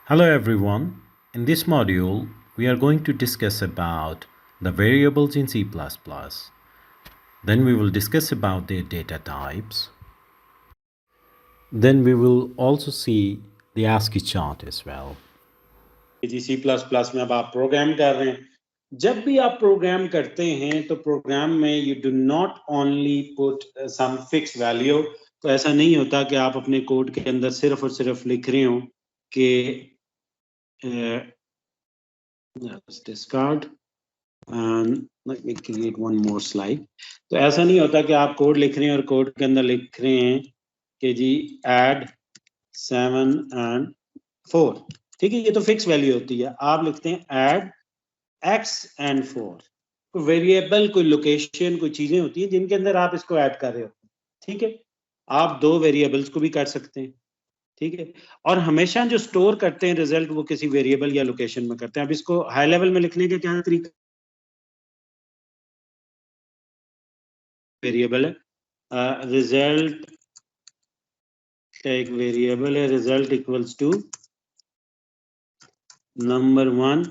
Hello everyone. In this module, we are going to discuss about the variables in C++. Then we will discuss about their data types. Then we will also see the ASCII chart as well. Ji C plus plus में अब आप programme कर रहे हैं. जब भी आप programme करते हैं तो प्रोग्राम में you do not only put some fix value. तो ऐसा नहीं होता कि आप अपने कोड के अंदर सिर्फ और सिर्फ लिख रहे हो कि discard let me create one more slide. तो ऐसा नहीं होता कि आप कोड लिख रहे हैं और कोड के अंदर लिख रहे हैं कि जी ऐड 7 and 4. ठीक है, ये तो फिक्स वैल्यू होती है. आप लिखते हैं ऐड x and 4. कोई वेरिएबल, कोई लोकेशन, कोई चीजें होती है जिनके अंदर आप इसको ऐड कर रहे हो. ठीक है, आप दो वेरिएबल्स को भी कर सकते हैं. ठीक है, और हमेशा जो स्टोर करते हैं रिजल्ट वो किसी वेरिएबल या लोकेशन में करते हैं. अब इसको हाई लेवल में लिखने का क्या तरीका? वेरिएबल है रिजल्ट का एक वेरिएबल है result equals to number 1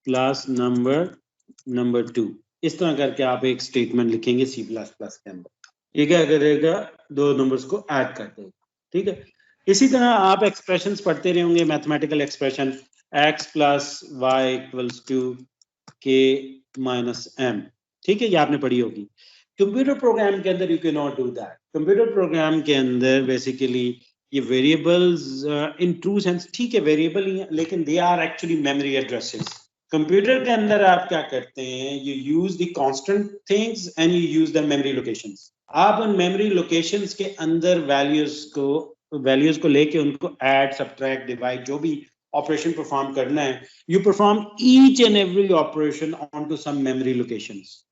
plus number 2. इस तरह करके आप एक स्टेटमेंट लिखेंगे सी प्लस प्लस के अंदर. ये क्या करेगा? दो नंबर्स को ऐड कर देगा. ठीक है, इसी तरह आप एक्सप्रेशंस पढ़ते रहे होंगे. Mathematical expression x plus Y equals to K minus M. ठीक है, ये आपने पढ़ी होगी. कंप्यूटर प्रोग्राम के अंदर you can not do that. Computer program के अंदर बेसिकली ये वेरिएबल्स इन ट्रू सेंस ठीक है वेरिएबल ही है, लेकिन they are actually memory addresses. Computer के अंदर आप क्या करते हैं? You use the constant things and you use the memory locations. आप उन मेमोरी लोकेशंस के अंदर वैल्यूज को लेके उनको ऐड, सब्ट्रैक्ट, डिवाइड, जो भी ऑपरेशन परफॉर्म करना है, you perform each and every operation on to some memory locations.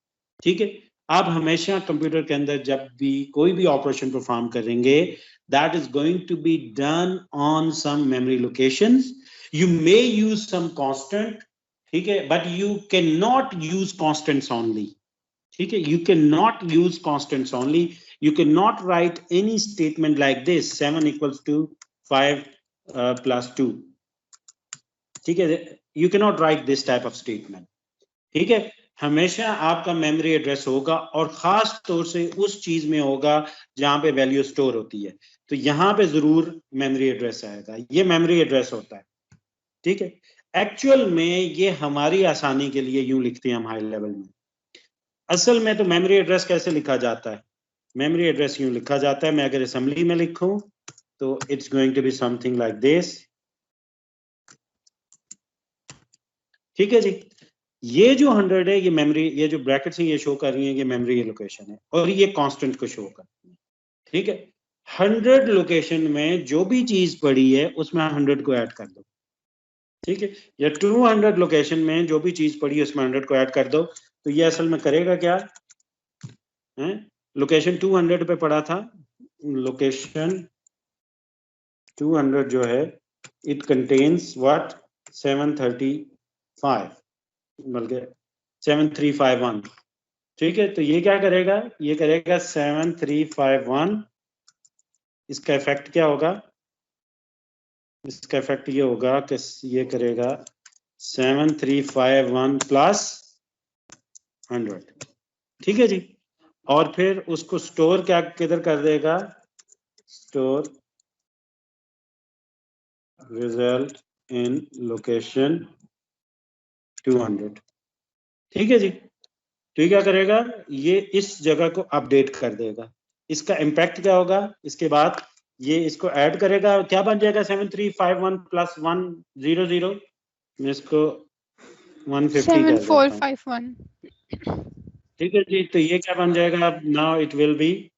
ठीक है, आप हमेशा कंप्यूटर के अंदर जब भी कोई भी ऑपरेशन परफॉर्म करेंगे, that is going to be done on some memory locations. You may use some constant, ठीक है, but you cannot use constants only. ठीक है, you cannot use constants only. You cannot write any statement like this 7 equals to 5 plus 2. ठीक है, you cannot write this type of statement. ठीक है, हमेशा आपका मेमोरी एड्रेस होगा और खास तौर से उस चीज में होगा जहां पे वैल्यू स्टोर होती है. तो यहां पे जरूर मेमोरी एड्रेस आएगा. ये मेमोरी एड्रेस होता है. ठीक है, एक्चुअल में ये हमारी आसानी के लिए यूं लिखते हैं हम हाई लेवल में. असल में तो मेमोरी एड्रेस कैसे लिखा जाता है? मेमोरी एड्रेस यूं लिखा जाता है. मैं अगर असेंबली में लिखूं तो it's going to be something like this. ठीक है जी, ये जो 100 है ये मेमोरी, ये जो ब्रैकेट्स हैं ये शो कर रही हैं ये मेमोरी लोकेशन है और ये कांस्टेंट को शो कर रही है. ठीक है, 100 लोकेशन में जो भी चीज पड़ी है उसमें 100 को ऐड कर दो. ठीक है, या 200 लोकेशन में जो भी चीज पड़ी है उसमें 100 को ऐड कर दो. तो ये असल में करेगा क्या है? लोकेशन 200 पे पड़ा था. लोकेशन 200 जो है इट कंटेन्स व्हाट 735 बल्कि 7351. ठीक है, तो ये क्या करेगा? ये करेगा 7351. इसका इफेक्ट क्या होगा? इसका इफेक्ट ये होगा कि ये करेगा 7351 प्लस 100. ठीक है जी, और फिर उसको स्टोर क्या किधर कर देगा? Store result in location 200. ठीक है जी, तो ये क्या करेगा? ये इस जगह को अपडेट कर देगा. इसका इम्पैक्ट क्या होगा? इसके बाद ये इसको ऐड करेगा. क्या बन जाएगा? 7351 प्लस 100. मैं इसको 150 कर देता हूं. 7451. ठीक है जी, तो ये क्या बन जाएगा? अब नाउ इट विल बी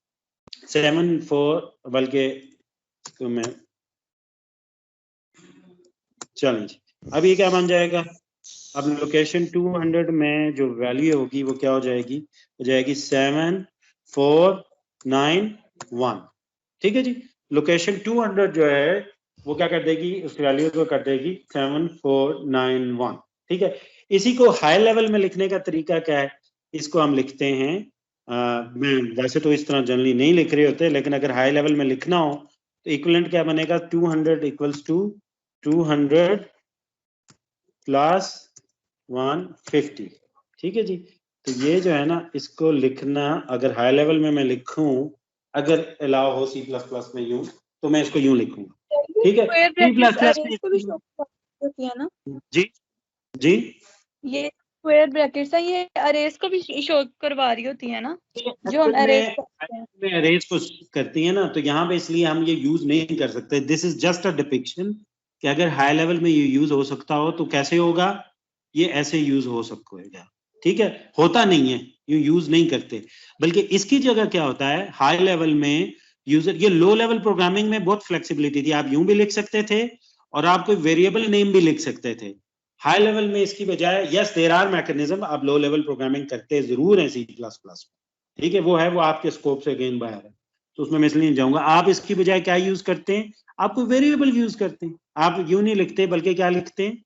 74, बल्कि तो मैं चलें जी, अब ये क्या बन जाएगा? अब लोकेशन 200 में जो वैल्यू होगी वो क्या हो जाएगी? हो जाएगी 7491. ठीक है जी, लोकेशन 200 जो है वो क्या कर देगी? उस वैल्यू को कर देगी 7491. ठीक है, इसी को हाई लेवल में लिखने का तरीका क्या है? इसको हम लिखते हैं मैं वैसे तो इस तरह जनरली नहीं लिख रहे होते, लेकिन अगर हाई लेवल में लिखना हो तो इक्विवेलेंट क्या बनेगा? 200 इक्वल्स टू 200 प्लस 150। ठीक है जी। तो ये जो है ना, इसको लिखना अगर हाई लेवल में मैं लिखूं, अगर अलाउ हो सी प्लस प्लस में यूं, तो मैं इसको यूं लिखूंगा। ठीक है, square C plus brackets plus arrays को भी शो होती है ना? जी जी ये स्क्वायर ब्रैकेट्स है, ये अरेज को भी शो करवा रही होती है ना, जो हम अरेज करते हैं। में अरेज को करती है ना, तो यहाँ पे इसलिए हम ये यूज नहीं कर सकते। This is just a depiction कि अगर हाई लेवल में ये यूज हो सकता हो तो कैसे होगा, ये ऐसे यूज हो सकेगा। ठीक है, होता नहीं है, ये यूज नहीं करते, बल्कि इसकी जगह क्या होता है, हाई लेवल में यूजर, ये लो लेवल प्रोग्रामिंग में बहुत फ्लेक्सिबिलिटी थी, आप यूं भी लिख सकते थे और आप कोई वेरिएबल नेम भी लिख सकते थे। हाई लेवल में इसकी बजाय, यस देयर आर मैकेनिज्म, आप लो लेवल प्रोग्रामिंग करते जरूर हैं सी प्लस प्लस में, ठीक है, वो है, वो आपके स्कोप से अगेन बाहर है, तो उसमें मैं इसलिए नहीं जाऊंगा। आप इसकी बजाय क्या यूज करते हैं, आप कोई वेरिएबल यूज करते हैं, आप यूं नहीं लिखते बल्कि क्या लिखते हैं,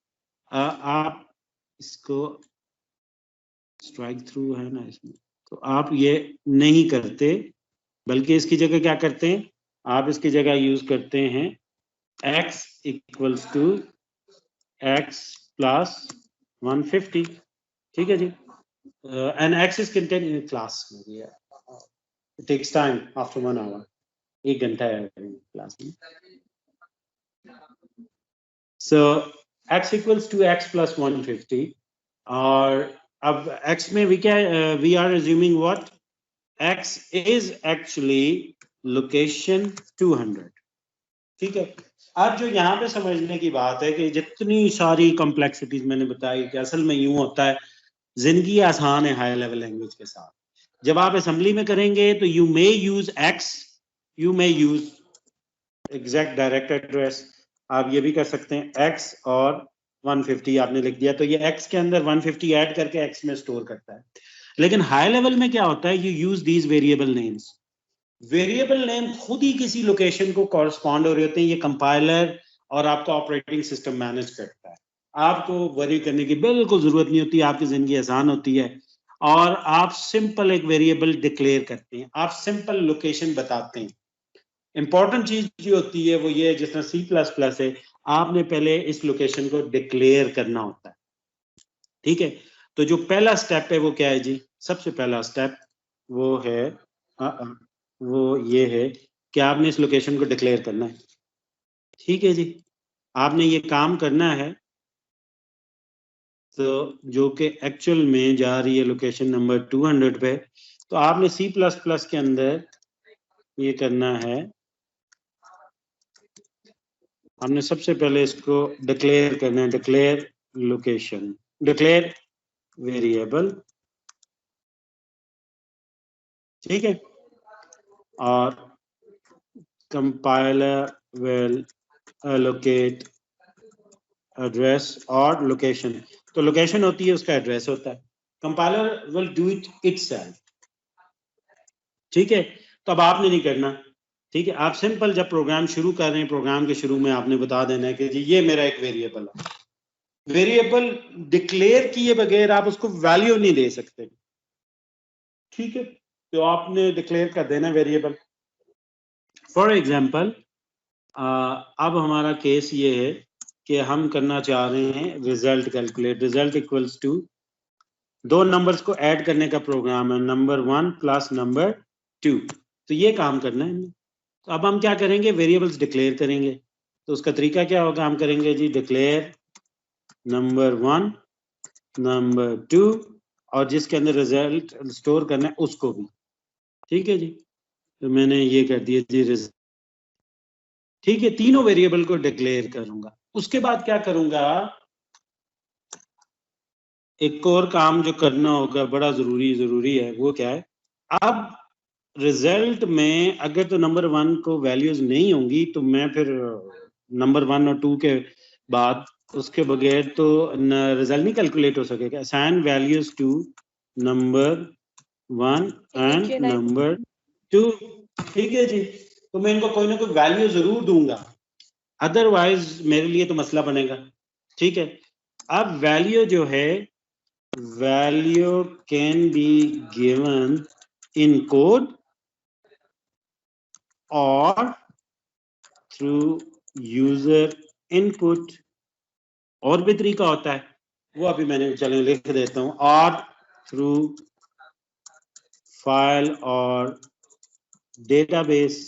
आप इसको स्ट्राइक थ्रू है ना इसमें, तो आप ये नहीं करते, बल्कि इसकी जगह क्या करते हैं, आप इसकी जगह यूज करते हैं x equals to x plus 150। ठीक है जी, and x is contain in class में, it takes time after 1 hour, 1 घंटा है क्लास में। So x equals to x plus 150, और अब x में वी क्या, we are assuming what, x is actually location 200। ठीक है, अब जो यहाँ पे समझने की बात है कि जितनी सारी कॉम्प्लेक्सिटीज मैंने बताई कि असल में यूं होता है, जिंदगी आसान है हाई लेवल लैंग्वेज के साथ। जब आप असेंबली में करेंगे तो you may use x, you may use exact direct address, आप ये भी कर सकते हैं x और 150 आपने लिख दिया, तो ये x के अंदर 150 ऐड करके x में स्टोर करता है। लेकिन हाई लेवल में क्या होता है, you use these variable names, variable name खुद ही किसी लोकेशन को कॉरस्पॉन्ड हो रहे होते हैं, ये कंपाइलर और आपका ऑपरेटिंग सिस्टम मैनेज करता है, आपको वरी करने की बिल्कुल जरूरत नहीं होती, आपकी जिंदगी आसान होती है, और आप सिंपल एक वेरिएबल डिक्लेयर करते हैं, आप सिंपल लोकेशन बताते हैं। इंपॉर्टेंट चीज जो होती है वो ये है, जिस तरह सी प्लस प्लस है, आपने पहले इस लोकेशन को डिक्लेयर करना होता है। ठीक है, तो जो पहला स्टेप है वो क्या है जी, सबसे पहला स्टेप वो है, वो ये है कि आपने इस लोकेशन को डिक्लेयर करना है। ठीक है जी, आपने ये काम करना है, तो जो कि एक्चुअल में जा रही है लोकेशन नंबर 200 पे, तो आपने सी प्लस प्लस के अंदर ये करना है, हमने सबसे पहले इसको डिक्लेयर करना है, डिक्लेयर लोकेशन, डिक्लेयर वेरिएबल। ठीक है, और कंपाइलर विल allocate एड्रेस और लोकेशन, तो लोकेशन होती है उसका एड्रेस होता है, compiler will do it itself. ठीक है, तो अब आपने नहीं करना। ठीक है, आप सिंपल जब प्रोग्राम शुरू कर रहे हैं, प्रोग्राम के शुरू में आपने बता देना है कि जी ये मेरा एक वेरिएबल है, वेरिएबल डिक्लेयर किए बगैर आप उसको वैल्यू नहीं दे सकते। ठीक है, तो आपने डिक्लेयर कर देना वेरिएबल। फॉर एग्जाम्पल, अब हमारा केस ये है कि हम करना चाह रहे हैं result calculate, result equals to दो नंबर्स को ऐड करने का प्रोग्राम है, नंबर 1 प्लस नंबर 2, तो ये काम करना है। तो अब हम क्या करेंगे, वेरिएबल्स डिक्लेयर करेंगे, तो उसका तरीका क्या होगा, हम करेंगे जी डिक्लेयर नंबर 1 नंबर 2 और जिसके अंदर रिजल्ट स्टोर करना है उसको भी। ठीक है जी, तो मैंने ये कर दिया जी रिजल्ट। ठीक है, तीनों वेरिएबल को डिक्लेयर करूंगा। उसके बाद क्या करूंगा, एक और काम जो करना होगा बड़ा जरूरी है, वो क्या है, अब रिजल्ट में अगर तो नंबर 1 को वैल्यूज नहीं होंगी तो मैं फिर नंबर 1 और 2 के बाद उसके बगैर तो रिजल्ट नहीं कैलकुलेट हो सकेगा। Assign values to number 1 and number 2। ठीक है जी, तो मैं इनको कोई ना कोई वैल्यू जरूर दूंगा, अदरवाइज मेरे लिए तो मसला बनेगा। ठीक है, अब वैल्यू जो है, value can be given in code और थ्रू यूजर इनपुट, और भी तरीका होता है, वो अभी मैंने चलो लिख देता हूँ, और थ्रू फाइल और डेटाबेस।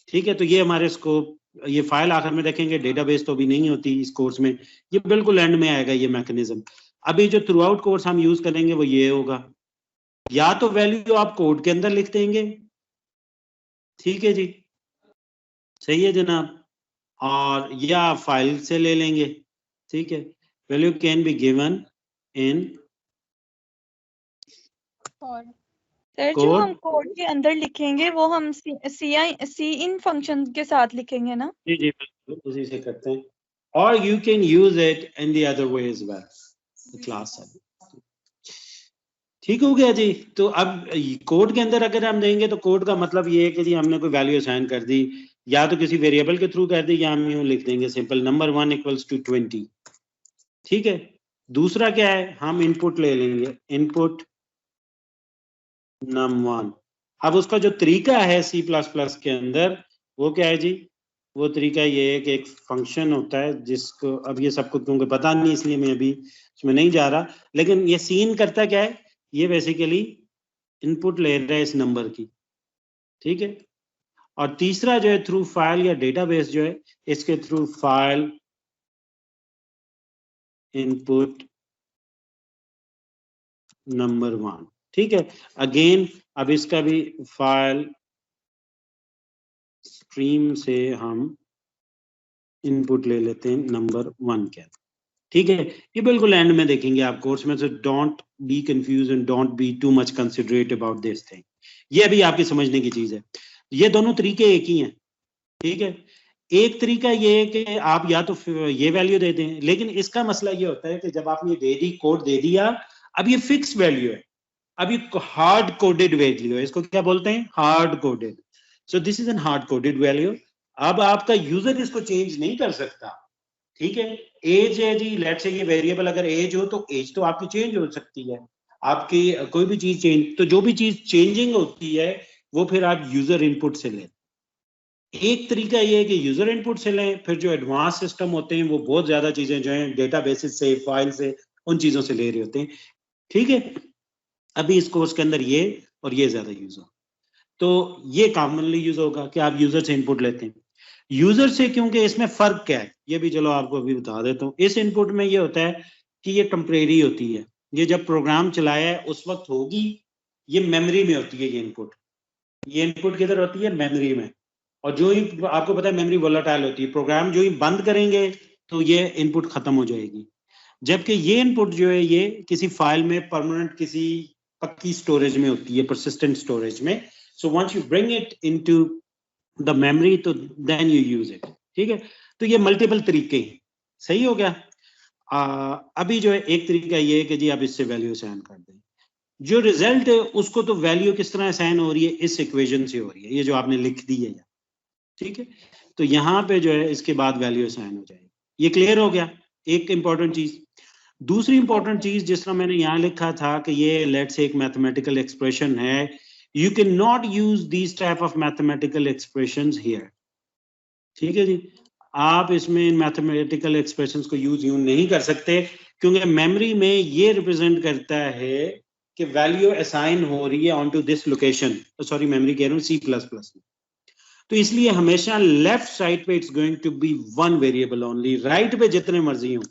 ठीक है, तो ये हमारे स्कोप, ये फाइल आखिर में देखेंगे, डेटाबेस तो अभी नहीं होती इस कोर्स में, ये बिल्कुल एंड में आएगा ये मैकेनिज्म। अभी जो थ्रू आउट कोर्स हम यूज करेंगे वो ये होगा, या तो वैल्यू आप कोड के अंदर लिख देंगे, ठीक है जी, सही है जनाब, और या फाइल से ले लेंगे, ठीक है। Value can be given in sir जो कोड, हम कोड के अंदर लिखेंगे वो हम सी इन फंक्शन के साथ लिखेंगे ना? जी जी बिल्कुल उसी से करते हैं, और you can use it in the other way as well, class है। ठीक हो गया जी। तो अब कोड के अंदर अगर हम देंगे तो कोड का मतलब ये है कि जी हमने कोई वैल्यू असाइन कर दी, या तो किसी वेरिएबल के थ्रू कर दी, या हम यूं लिख देंगे सिंपल नंबर 1 इक्वल्स टू 20, ठीक है। दूसरा क्या है, हम इनपुट ले लेंगे, इनपुट num1। अब उसका जो तरीका है C++ के अंदर वो क्या है जी, वो तरीका ये है कि एक फंक्शन होता है जिसको, अब ये सबको क्योंकि पता नहीं इसलिए मैं अभी उसमें नहीं जा रहा, लेकिन ये सीन करता क्या है, ये बेसिकली इनपुट ले रहा है इस नंबर की, ठीक है। और तीसरा जो है थ्रू फाइल या डेटाबेस जो है, इसके थ्रू फाइल इनपुट नंबर 1, ठीक है। अगेन अब इसका भी फाइल स्ट्रीम से हम इनपुट ले लेते हैं नंबर 1 के, ठीक है। ये बिल्कुल एंड में देखेंगे आप कोर्स में, से don't be confuse and don't be too much considerate about this thing, ये अभी आपकी समझने की चीज है। ये दोनों तरीके एक ही हैं, ठीक है। एक तरीका ये है कि आप या तो ये वैल्यू दे दें, लेकिन इसका मसला ये होता है कि जब आपने दे दी, कोड दे दिया, अब ये फिक्स वैल्यू है, अब ये हार्ड कोडेड वैल्यू है, इसको क्या बोलते हैं, hard coded. So this is an hard coded value. अब आपका यूजर इसको चेंज नहीं कर सकता, ठीक है। एज है जी, लेट्स से ये वेरिएबल अगर एज हो तो एज तो आपकी चेंज हो सकती है, आपकी कोई भी चीज चेंज, तो जो भी चीज चेंजिंग होती है वो फिर आप यूजर इनपुट से लें। एक तरीका ये है कि यूजर इनपुट से लें, फिर जो एडवांस सिस्टम होते हैं वो बहुत ज्यादा चीजें जो हैं डेटाबेसेस से, फाइल से, उन चीजों से ले रहे होते हैं, ठीक है। अभी इस कोर्स के अंदर ये और ये ज्यादा यूज हो, तो ये कॉमनली यूज होगा कि आप यूजर से इनपुट लेते हैं। यूजर से क्योंकि इसमें फर्क क्या है ये भी चलो आपको अभी बता देता हूँ। इस इनपुट में ये होता है कि ये टेम्परेरी होती है, ये जब प्रोग्राम चलाया है उस वक्त होगी, ये मेमोरी में होती है, ये इनपुट किधर होती है, मेमोरी में। और जो ही आपको पता है मेमोरी वोलेटाइल होती है, प्रोग्राम जो ही बंद करेंगे तो ये इनपुट खत्म हो जाएगी, जबकि ये इनपुट जो है ये किसी फाइल में परमानेंट, किसी पक्की स्टोरेज में होती है, परसिस्टेंट स्टोरेज में। So once you bring it into the memory तो देन यू यूज इट, ठीक है। तो ये मल्टीपल तरीके हैं, सही हो गया। अभी जो है एक तरीका ये है कि जी आप इससे वैल्यू असाइन कर दें, जो रिजल्ट है उसको तो वैल्यू किस तरह असाइन हो रही है, इस इक्वेशन से हो रही है, ये जो आपने लिख दी है, ठीक है। तो यहाँ पे जो है इसके बाद वैल्यू असाइन हो जाएगी, ये क्लियर हो गया। एक इंपॉर्टेंट चीज, दूसरी इंपॉर्टेंट चीज जिस तरह मैंने यहाँ लिखा था कि ये लेट्स से एक मैथमेटिकल एक्सप्रेशन है, you can not use these type of mathematical expressions here, ठीक है जी। आप इसमें मैथमेटिकल एक्सप्रेशंस को यूज यूं नहीं कर सकते, क्योंकि मेमोरी में ये रिप्रेजेंट करता है कि वैल्यू असाइन हो रही है on to this location, sorry memory कह रहा हूँ C++ में। तो इसलिए हमेशा लेफ्ट साइड पे it's going to be one variable only, right पे जितने मर्जी हो।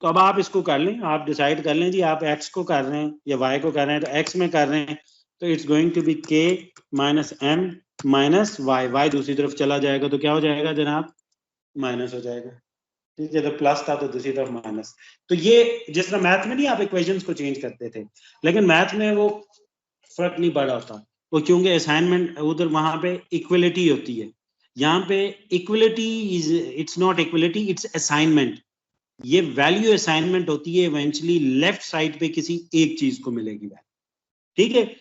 तो अब आप इसको कर लें, आप डिसाइड कर लें जी आप x को कर रहे हैं या y को कर रहे हैं, तो x में कर रहे हैं तो it's going to be k minus m minus y दूसरी तरफ चला जाएगा तो क्या हो जाएगा जनाब, माइनस हो जाएगा, ठीक है। तो प्लस था तो दूसरी तरफ माइनस। तो ये जिस तरह मैथ में नहीं आप इक्वेशंस को चेंज करते थे, लेकिन मैथ में वो फर्क नहीं पड़ा होता, वो क्योंकि असाइनमेंट उधर वहां पे इक्वलिटी होती है, यहाँ पे equality is, it's not equality, it's assignment. ये वैल्यू असाइनमेंट होती है, इवेंचुअली लेफ्ट साइड पे किसी एक चीज को मिलेगी वैल्यू, ठीक है।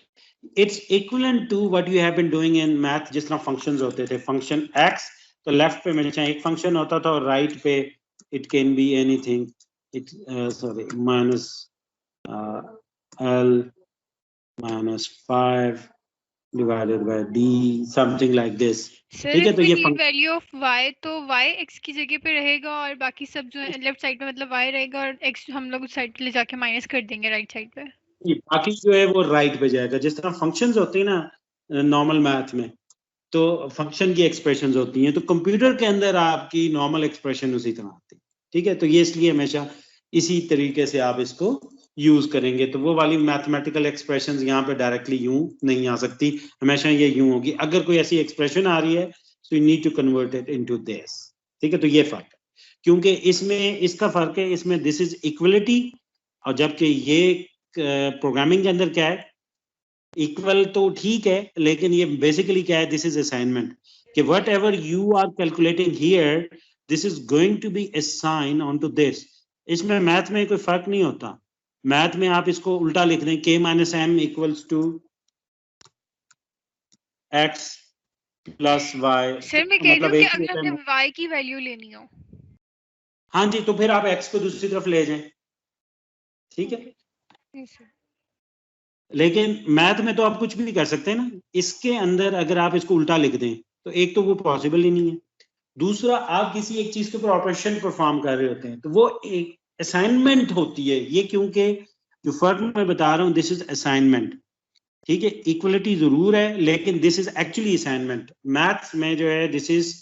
It's equivalent to what you have been doing in math, जिस तरह फंक्शंस होते थे, फंक्शन x तो लेफ्ट पे हमेशा एक फंक्शन होता था और राइट पे it can be anything, it sorry minus l minus 5 divided by D, something like this. Sir ठीक है, इफ तो वी ये नीड वैल्यू ऑफ y तो y x की जगह पे रहेगा और बाकी सब जो है लेफ्ट साइड पे मतलब y रहेगा और x हम लोग उस साइड पे ले जाके माइनस कर देंगे राइट साइड पे। बाकी जो है वो राइट पे जाएगा। जिस तरह फंक्शंस होते हैं ना नॉर्मल मैथ में, तो फंक्शन की एक्सप्रेशंस होती हैं, तो कंप्यूटर के अंदर आपकी नॉर्मल एक्सप्रेशन उसी तरह आती है। ठीक है, तो ये इसलिए हमेशा इसी तरीके से आप इसको यूज करेंगे। तो वो वाली मैथमेटिकल एक्सप्रेशंस यहाँ पे डायरेक्टली यूं नहीं आ सकती, हमेशा ये यूं होगी। अगर कोई ऐसी एक्सप्रेशन आ रही है so you need to convert it into this. ठीक है, तो ये फर्क है, क्योंकि इसमें इसका फर्क है, इसमें दिस इज इक्वलिटी, और जबकि ये प्रोग्रामिंग के अंदर क्या है, इक्वल तो ठीक है, लेकिन ये बेसिकली क्या है, दिस इज असाइनमेंट, कि whatever you are calculating here this is going to be assign on to this. इसमें मैथ में कोई फर्क नहीं होता। मैथ में आप इसको उल्टा लिख दें, k minus M equals to X plus Y. Sir मैं कह रही हूँ मतलब कि एक ही अगर होता हमने है। y की वैल्यू लेनी हो। हाँ जी, तो फिर आप x को दूसरी तरफ ले जाएं। ठीक है, Yes, sir. लेकिन मैथ में तो आप कुछ भी कर सकते हैं ना। इसके अंदर अगर आप इसको उल्टा लिख दें तो एक तो वो पॉसिबल ही नहीं है, दूसरा आप किसी एक चीज के ऊपर ऑपरेशन परफॉर्म कर रहे होते हैं, तो वो एक असाइनमेंट होती है ये। क्योंकि जो फर्क मैं बता रहा हूँ, दिस इज असाइनमेंट। ठीक है, इक्वलिटी जरूर है, लेकिन this is actually assignment. Maths में जो है दिस इज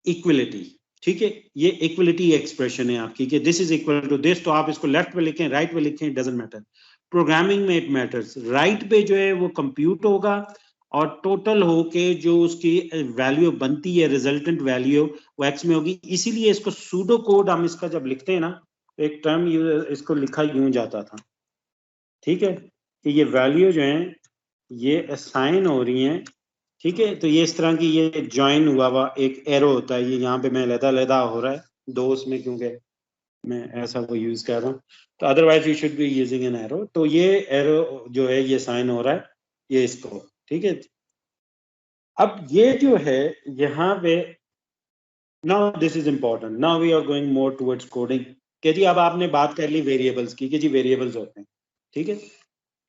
इक्वलिटी। ठीक है, ये इक्वलिटी एक्सप्रेशन है आपकी कि this is equal to this, तो आप इसको लेफ्ट पे लिखें राइट पे लिखें, डजंट मैटर। प्रोग्रामिंग में इट मैटर्स। राइट पे जो है वो कंप्यूट होगा और टोटल होके जो उसकी वैल्यू बनती है, रिजल्टेंट वैल्यू, वो एक्स में होगी। इसीलिए इसको सूडो कोड हम इसका जब लिखते हैं ना, तो एक टर्म इसको लिखा यूं जाता था। ठीक है, कि ये वैल्यू जो है ये असाइन हो रही हैं। ठीक है, तो ये इस तरह की ये ज्वाइन हुआ एक एरो होता है, ये यहाँ पे मैं लदा हो रहा है दो उसमें, क्योंकि मैं ऐसा वो यूज कर रहा हूँ, तो otherwise you should be using an arrow. तो ये एरो जो है ये साइन हो रहा है ये इसको। ठीक है, अब ये जो है यहाँ पे, now this is important, now we are going more towards coding. कि जी अब आपने बात कर ली वेरिएबल्स की, कि जी वेरिएबल्स होते हैं। ठीक है,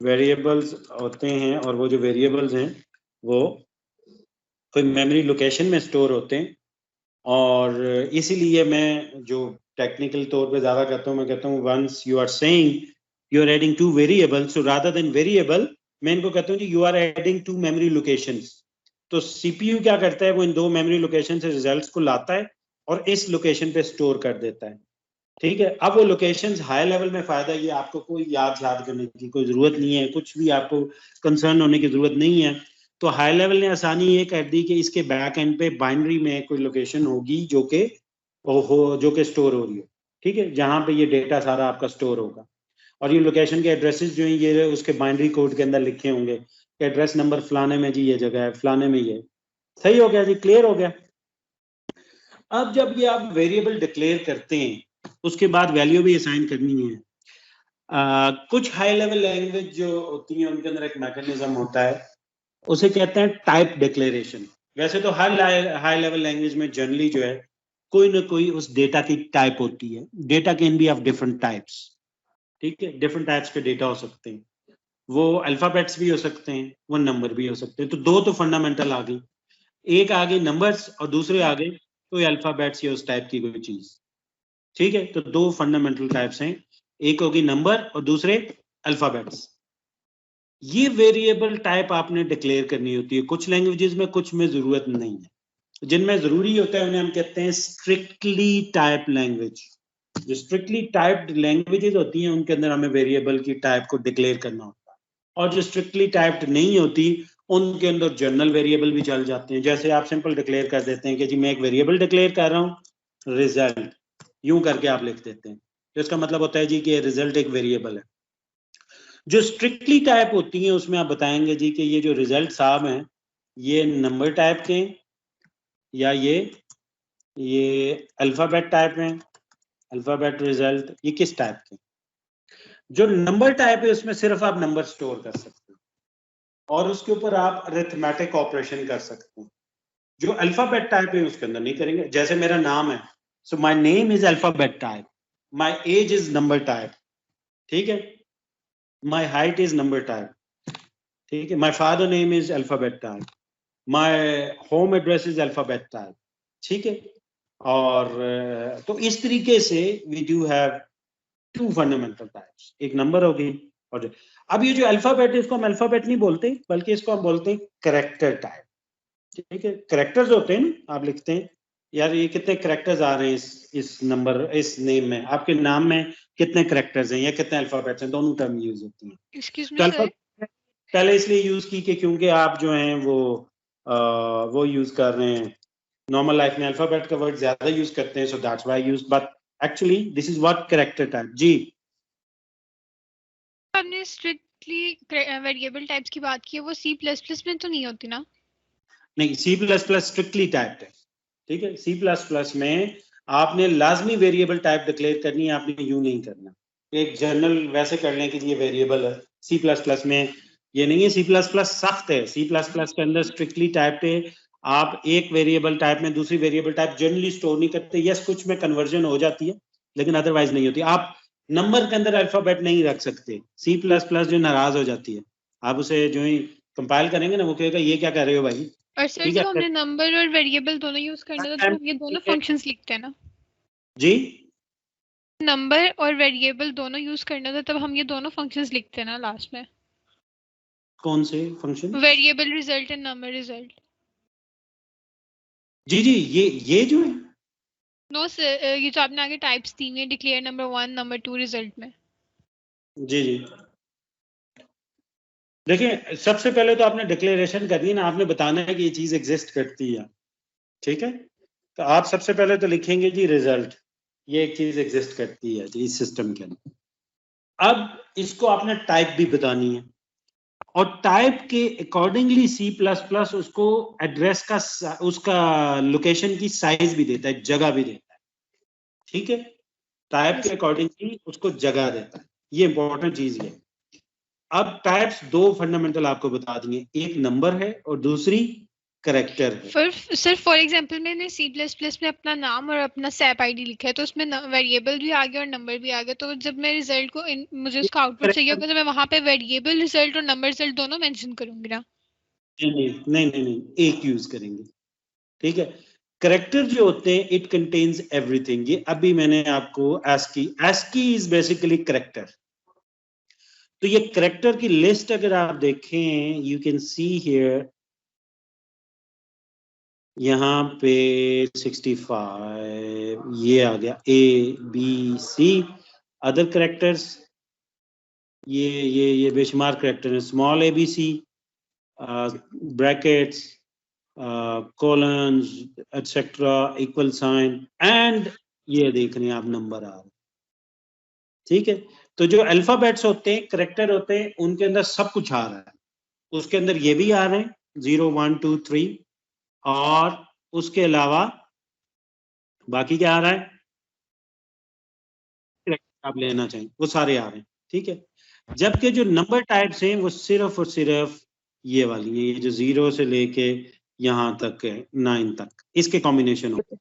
वेरिएबल्स होते हैं, और वो जो वेरिएबल्स हैं वो कोई मेमोरी लोकेशन में स्टोर होते हैं। और इसीलिए मैं जो टेक्निकल तौर पे ज़्यादा करता हूँ, मैं कहता हूँ once you are saying you are adding to variable, so rather than variable मैं इनको कहता हूँ कि you are adding to memory locations. तो सीपीयू क्या करता है, वो इन दो मेमोरी लोकेशन से रिजल्ट्स को लाता है और इस लोकेशन पे स्टोर कर देता है। ठीक है, अब वो लोकेशंस हाई लेवल में फायदा ये, आपको कोई याद करने की कोई जरूरत नहीं है, कुछ भी आपको कंसर्न होने की जरूरत नहीं है। तो हाई लेवल ने आसानी ये कर दी कि इसके बैक एंड पे बाइनरी में कोई लोकेशन होगी जो कि स्टोर हो रही हो। ठीक है, जहां पे ये डेटा सारा आपका स्टोर होगा, और ये लोकेशन के एड्रेसेस जो हैं ये उसके बाइनरी कोड के अंदर लिखे होंगे कि एड्रेस नंबर फलाने में जी ये जगह है, फलाने में ये। सही हो गया जी, क्लियर हो गया। अब जब ये आप वेरिएबल डिक्लेयर करते हैं उसके बाद वैल्यू भी असाइन करनी है। कुछ हाई लेवल लैंग्वेज जो होती है उनके अंदर एक मैकेनिज्म होता है, उसे कहते हैं टाइप डिक्लेरेशन। वैसे तो हर हाई लेवल लैंग्वेज में जनरली जो है कोई ना कोई उस डेटा की टाइप होती है। Data can be of different types. ठीक है, डिफरेंट टाइप्स के डेटा हो सकते हैं, वो अल्फाबेट्स भी हो सकते हैं, वो नंबर भी हो सकते हैं। तो दो तो फंडामेंटल आ गई, एक आ गई नंबर्स और दूसरे आ गए कोई अल्फाबेट्स या उस टाइप की कोई चीज। ठीक है, तो दो फंडामेंटल टाइप्स हैं, एक होगी नंबर और दूसरे अल्फाबेट्स। ये वेरिएबल टाइप आपने डिक्लेयर करनी होती है, कुछ लैंग्वेजेस में, कुछ में जरूरत नहीं है। जिनमें जरूरी होता है उन्हें हम कहते हैं स्ट्रिक्टली टाइप लैंग्वेज। जो स्ट्रिक्टली टाइप्ड लैंग्वेजेस होती हैं उनके अंदर हमें वेरिएबल की टाइप को डिक्लेयर करना होता है, और जो स्ट्रिक्टली टाइप्ड नहीं होती उनके अंदर जनरल वेरिएबल भी चल जाते हैं। जैसे आप सिंपल डिक्लेयर कर देते हैं कि जी मैं एक वेरिएबल डिक्लेयर कर रहा हूँ रिजल्ट, यूं करके आप लिख देते हैं, तो इसका मतलब होता है जी कि रिजल्ट एक वेरिएबल है। जो स्ट्रिक्टली टाइप होती हैं उसमें आप बताएंगे जी कि ये जो रिजल्ट साहब हैं ये नंबर टाइप के हैं या ये अल्फाबेट टाइप हैं, अल्फाबेट रिजल्ट, ये किस टाइप के। जो नंबर टाइप है उसमें सिर्फ आप नंबर स्टोर कर सकते हैं और उसके ऊपर आप अरिथमेटिक ऑपरेशन कर सकते हैं। जो अल्फाबेट टाइप है उसके अंदर नहीं करेंगे। जैसे मेरा नाम है, so my name is alphabet type, my age is number type. ठीक है, my height is number type. ठीक है, my father name is alphabet type, my home address is alphabet type, ठीक है। और तो इस तरीके से we do have two fundamental types, एक नंबर होगी और अब ये जो अल्फाबेट है इसको हम अल्फाबेट नहीं बोलते बल्कि इसको हम बोलते हैं कैरेक्टर टाइप, ठीक है। कैरेक्टर्स होते हैं ना, आप लिखते हैं यार ये कितने कैरेक्टर्स आ रहे हैं इस नंबर इस नेम में, आपके नाम में कितने कैरेक्टर्स हैं या कितने अल्फाबेट्स हैं, दोनों टर्म यूज होती हैं। एक्सक्यूज तो मी सर, अल्फाबेट पहले इसलिए यूज की कि क्योंकि आप जो हैं वो यूज कर रहे हैं नॉर्मल लाइफ में अल्फाबेट का वर्ड ज्यादा यूज करते हैं, so that's why use, but actually this is what character type. जी आपने स्ट्रिक्टली वेरिएबल टाइप्स की बात की है, वो C++ में तो नहीं होती ना? नहीं, C++ स्ट्रिक्टली टाइप्ड है, ठीक है। C++ में आपने लाजमी वेरिएबल टाइप डिक्लेयर करनी है, आपने यूं नहीं करना एक जनरल वैसे करने के लिए वेरिएबल है। C++ में ये नहीं है, C++ सख्त है, C++ के अंदर स्ट्रिक्टली टाइप्ड है। आप एक वेरिएबल टाइप में दूसरी वेरिएबल टाइप जनरली स्टोर नहीं करते, यस कुछ में कन्वर्जन हो जाती है लेकिन अदरवाइज नहीं होती। आप नंबर के अंदर अल्फाबेट नहीं रख सकते, C++ जो नाराज हो जाती है, आप उसे जो ही कंपाइल करेंगे ना वो कहेगा ये क्या कर रहे हो भाई, और सर ठीक जब है। हमने नंबर और वेरिएबल दोनों यूज करना था तो हम ये दोनों फंक्शंस लिखते हैं ना? जी नंबर और वेरिएबल दोनों यूज करना था तब हम ये दोनों फंक्शंस लिखते हैं ना लास्ट में? कौन से function? Variable result and number result. जी जी ये जो है नो सर, ये जो आपने आगे टाइप्स दी हुई है, डिक्लेयर नंबर 1 नंबर 2 रिजल्ट में। जी जी देखिए सबसे पहले तो आपने डिक्लेरेशन करनी है ना, आपने बताना है कि ये चीज एग्जिस्ट करती है, ठीक है। तो आप सबसे पहले तो लिखेंगे जी रिजल्ट, ये एक चीज एग्जिस्ट करती है जी इस सिस्टम के अंदर। अब इसको आपने टाइप भी बतानी है और टाइप के अकॉर्डिंगली C++ उसको एड्रेस का उसका लोकेशन की साइज भी देता है, जगह भी देता है, ठीक है। टाइप के अकॉर्डिंगली उसको जगह देता है, ये इंपॉर्टेंट चीज है। अब टाइप्स दो फंडामेंटल आपको बता देंगे, एक नंबर है और दूसरी कैरेक्टर है। सर फॉर एग्जांपल मैंने C++ में अपना नाम और अपना SAP ID लिखा है तो उसमें वेरिएबल भी आ गया और नंबर भी आ गया, तो जब मैं रिजल्ट को मुझे उसका आउटपुट चाहिए होगा तो मैं वहां पे वेरिएबल रिजल्ट और नंबर रिजल्ट दोनों मेंशन करूंगी ना? नहीं, एक यूज करेंगे, ठीक है। कैरेक्टर जो होते हैं इट कंटेन्स एवरीथिंग, ये अभी मैंने आपको ASCII इज बेसिकली कैरेक्टर। तो ये कैरेक्टर की लिस्ट अगर आप देखें यू कैन सी हियर, यहाँ पे 65 ये आ गया ABC, अदर कैरेक्टर्स ये बेशुमार कैरेक्टर है, small ABC, brackets, colons etcetera, equal sign, and ये देख रहे हैं आप नंबर आ रहे, ठीक है। तो जो अल्फाबेट्स होते हैं कैरेक्टर होते हैं उनके अंदर सब कुछ आ रहा है, उसके अंदर ये भी आ रहे हैं 0 1 2 3 और उसके अलावा बाकी क्या आ रहा है आप लेना चाहें वो सारे आ रहे हैं, ठीक है। जबकि जो नंबर टाइप्स हैं वो सिर्फ और सिर्फ ये वाली है, ये जो 0 से लेके यहाँ तक है 9 तक, इसके कॉम्बिनेशन होते हैं।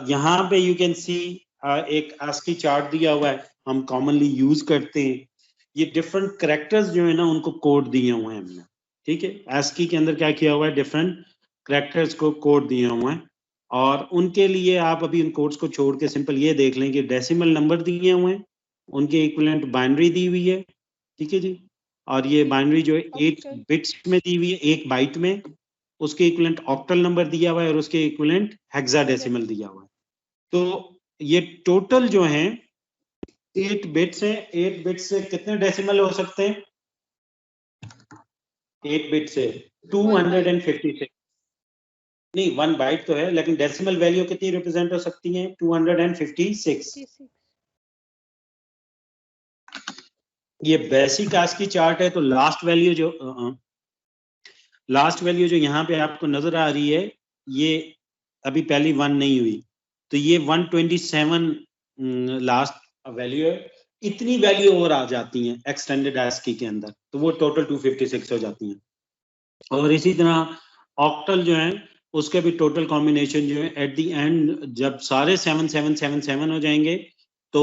यहाँ पे यू कैन सी एक ASCII चार्ट दिया हुआ है, हम कॉमनली यूज करते हैं। ये डिफरेंट कैरेक्टर्स जो है ना उनको कोड दिए हुए हैं हमने, ठीक है। ASCII के अंदर क्या किया हुआ है, डिफरेंट कैरेक्टर्स को कोड दिए हुए हैं और उनके लिए आप अभी उन कोड्स को छोड़ के सिंपल ये देख लें कि डेसिमल नंबर दिए हुए हैं, उनके इक्विवेलेंट बाइनरी दी हुई है, ठीक है जी। और ये बाइनरी जो है 8 बिट्स में दी हुई है, 1 बाइट में, उसके इक्विवेलेंट ऑक्टल नंबर दिया हुआ है और उसके इक्विवेलेंट हेक्साडेसिमल दिया हुआ है। तो ये टोटल जो है 8 बिट्स हैं, 8 बिट्स से कितने डेसिमल हो सकते हैं, 8 बिट से 256, नहीं 1 बाइट तो है लेकिन डेसिमल वैल्यू कितनी रिप्रेजेंट हो सकती है 256। ये बेसिक ASCII चार्ट है, तो लास्ट वैल्यू जो यहाँ पे आपको नजर आ रही है ये अभी पहली 1 नहीं हुई, तो ये 127 लास्ट वैल्यू है। इतनी वैल्यू और आ जाती हैं एक्सटेंडेड ASCII के अंदर, तो वो टोटल 256 हो जाती हैं। और इसी तरह ऑक्टल जो है उसके भी टोटल कॉम्बिनेशन जो है एट द एंड जब सारे 7777 हो जाएंगे तो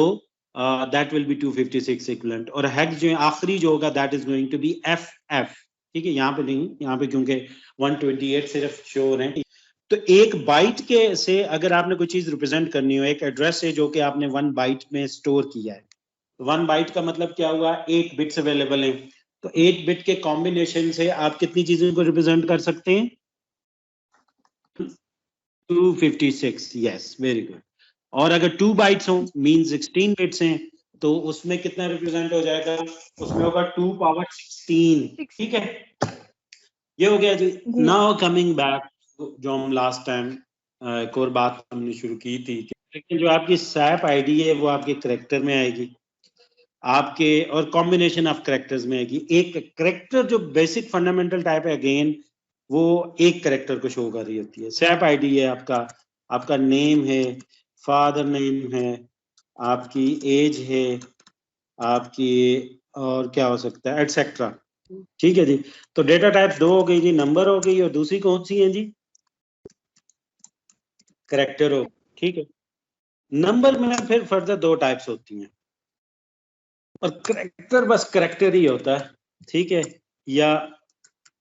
दैट विल बी 256 इक्विवेलेंट, और हेक्स जो है आखिरी जो होगा that is going to be FF, ठीक है, यहाँ पे नहीं, यहाँ पे क्योंकि 128 सिर्फ शो हो रहे हैं। तो एक बाइट के से अगर आपने कोई चीज रिप्रेजेंट करनी हो, एक एड्रेस है जो कि आपने 1 बाइट में स्टोर किया है, 1 बाइट का मतलब क्या हुआ, 8 बिट्स अवेलेबल हैं, तो 8 बिट के कॉम्बिनेशन से आप कितनी चीजों को रिप्रेजेंट कर सकते हैं, 256, यस, वेरी गुड। और अगर 2 बाइट्स हो मीन 16 बिट्स हैं, तो उसमें कितना रिप्रेजेंट हो जाएगा, उसमें होगा 2 पावर 16, ठीक है, ये हो गया जी। नाउ कमिंग बैक, जो हम लास्ट टाइम एक और बात हमने शुरू की थी, लेकिन जो आपकी सैप आईडी है वो आपके करेक्टर में आएगी, आपके और कॉम्बिनेशन ऑफ करेक्टर्स में आएगी। एक करेक्टर जो बेसिक फंडामेंटल टाइप है, अगेन वो एक करेक्टर को शो कर रही होती है। सैप आईडी है आपका नेम है, फादर नेम है, आपकी एज है, आपकी और क्या हो सकता है, एटसेट्रा, ठीक है जी। तो डेटा टाइप 2 हो गई जी, नंबर हो गई, और दूसरी कौन सी है जी, करेक्टर हो, ठीक है। नंबर में फिर फर्दर 2 टाइप्स होती हैं, और करेक्टर बस करेक्टर ही होता है, ठीक है, या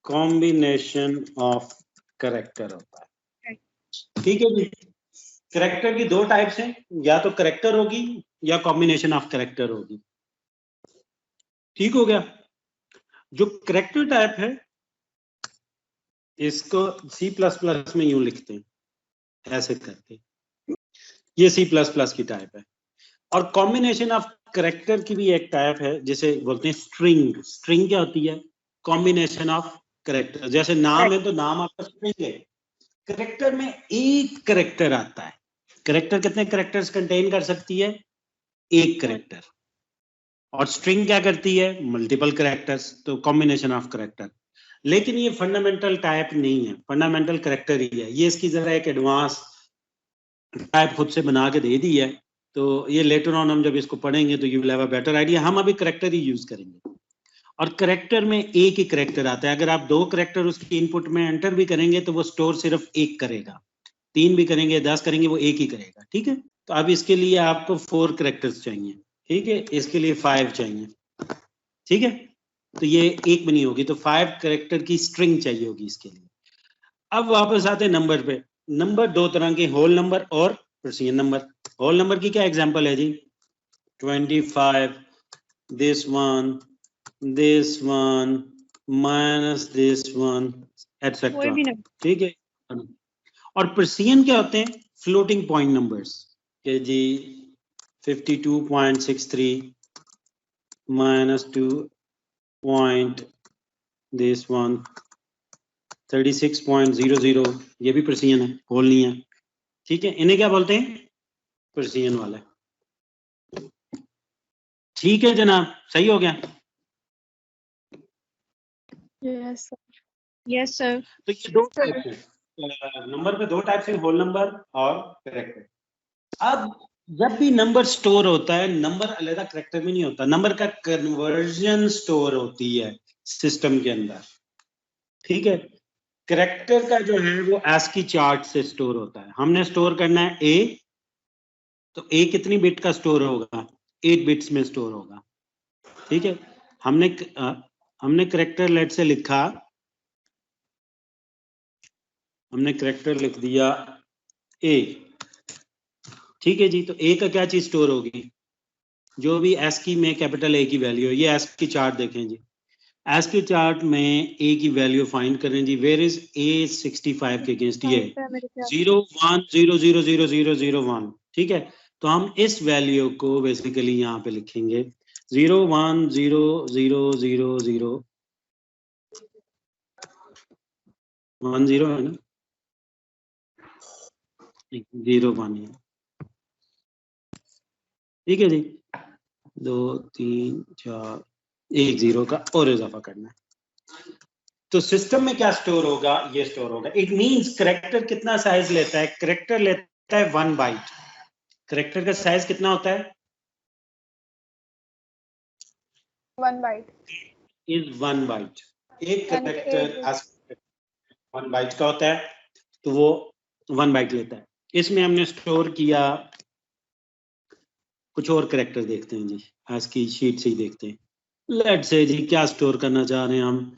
कॉम्बिनेशन ऑफ करेक्टर होता है, ठीक है जी। करेक्टर की 2 टाइप्स हैं, या तो करेक्टर होगी या कॉम्बिनेशन ऑफ करेक्टर होगी, ठीक हो गया। जो करेक्टर टाइप है इसको C++ में यूं लिखते हैं, ऐसे करके, ये C++ की टाइप है। और कॉम्बिनेशन ऑफ करेक्टर की भी एक टाइप है, जिसे बोलते हैं स्ट्रिंग। स्ट्रिंग क्या होती है, कॉम्बिनेशन ऑफ करेक्टर। जैसे नाम है तो नाम आपका स्ट्रिंग है, करेक्टर में एक करेक्टर आता है। करेक्टर कितने करेक्टर्स कंटेन कर सकती है, एक करेक्टर, और स्ट्रिंग क्या करती है, मल्टीपल करेक्टर्स, तो कॉम्बिनेशन ऑफ करेक्टर। लेकिन ये फंडामेंटल टाइप नहीं है, फंडामेंटल करेक्टर ही है। ये इसकी जरा एक एडवांस टाइप खुद से बना के दे दी है, तो ये लेटर ऑन हम जब इसको पढ़ेंगे तो you will have a better idea. हम अभी करेक्टर ही यूज करेंगे, और करेक्टर में एक ही करेक्टर आता है। अगर आप 2 करेक्टर उसकी इनपुट में एंटर भी करेंगे तो वो स्टोर सिर्फ एक करेगा, 3 भी करेंगे, 10 करेंगे, वो एक ही करेगा, ठीक है। तो अब इसके लिए आपको 4 करेक्टर्स चाहिए, ठीक है, इसके लिए 5 चाहिए, ठीक है। तो ये एक भी नहीं होगी, तो 5 करेक्टर की स्ट्रिंग चाहिए होगी इसके लिए। अब वापस आते हैं नंबर पे। नंबर 2 तरह के, होल नंबर और पर्सियन नंबर। होल नंबर की क्या एग्जांपल है जी, 25, this one minus this one, etc. ठीक है। और पर्सियन क्या होते हैं, फ्लोटिंग पॉइंट नंबर्स, के जी 52.63 minus 2 point this one 36.00, ये भी पर्सियन है, होल नहीं है, ठीक है। इन्हें क्या बोलते हैं, पर्सियन वाले, ठीक है जनाब, सही हो गया। Yes sir. तो ये 2 टाइप हैं नंबर में, 2 टाइप से, होल नंबर और करेक्टर। अब जब भी नंबर स्टोर होता है, नंबर अलग करेक्टर में नहीं होता, नंबर का कन्वर्जन स्टोर होती है सिस्टम के अंदर, ठीक है। करेक्टर का जो है वो ASCII चार्ट से स्टोर होता है। हमने स्टोर करना है A, तो A कितनी बिट का स्टोर होगा, 8 बिट्स में स्टोर होगा, ठीक है। हमने करेक्टर लेट से लिखा, हमने करेक्टर लिख दिया A, ठीक है जी। तो A का क्या चीज स्टोर होगी, जो भी ASCII में कैपिटल A की वैल्यू है। ये ASCII चार्ट देखें जी, ASCII चार्ट में A की वैल्यू फाइंड करें जी। वेयर इज A 65 के अगेंस्ट, ये 0 1 0 0 0 0 0 1, ठीक है। तो हम इस वैल्यू को बेसिकली यहाँ पे लिखेंगे 0 1 0 0 0 0 1 0 है ना, 0 1 है, ठीक है जी। 2 3 4 1 0 का और इजाफा करना है। तो सिस्टम में क्या स्टोर होगा, ये स्टोर होगा। इट मींस करेक्टर कितना साइज लेता है, करेक्टर लेता है 1 बाइट। करेक्टर का साइज कितना होता है, 1 बाइट इज 1 बाइट। एक करेक्टर 1 बाइट का होता है, तो वो 1 बाइट लेता है। इसमें हमने स्टोर किया कुछ और करेक्टर, देखते हैं जी, ASCII शीट से ही देखते हैं। लेट्स से जी क्या स्टोर करना चाह रहे हैं हम,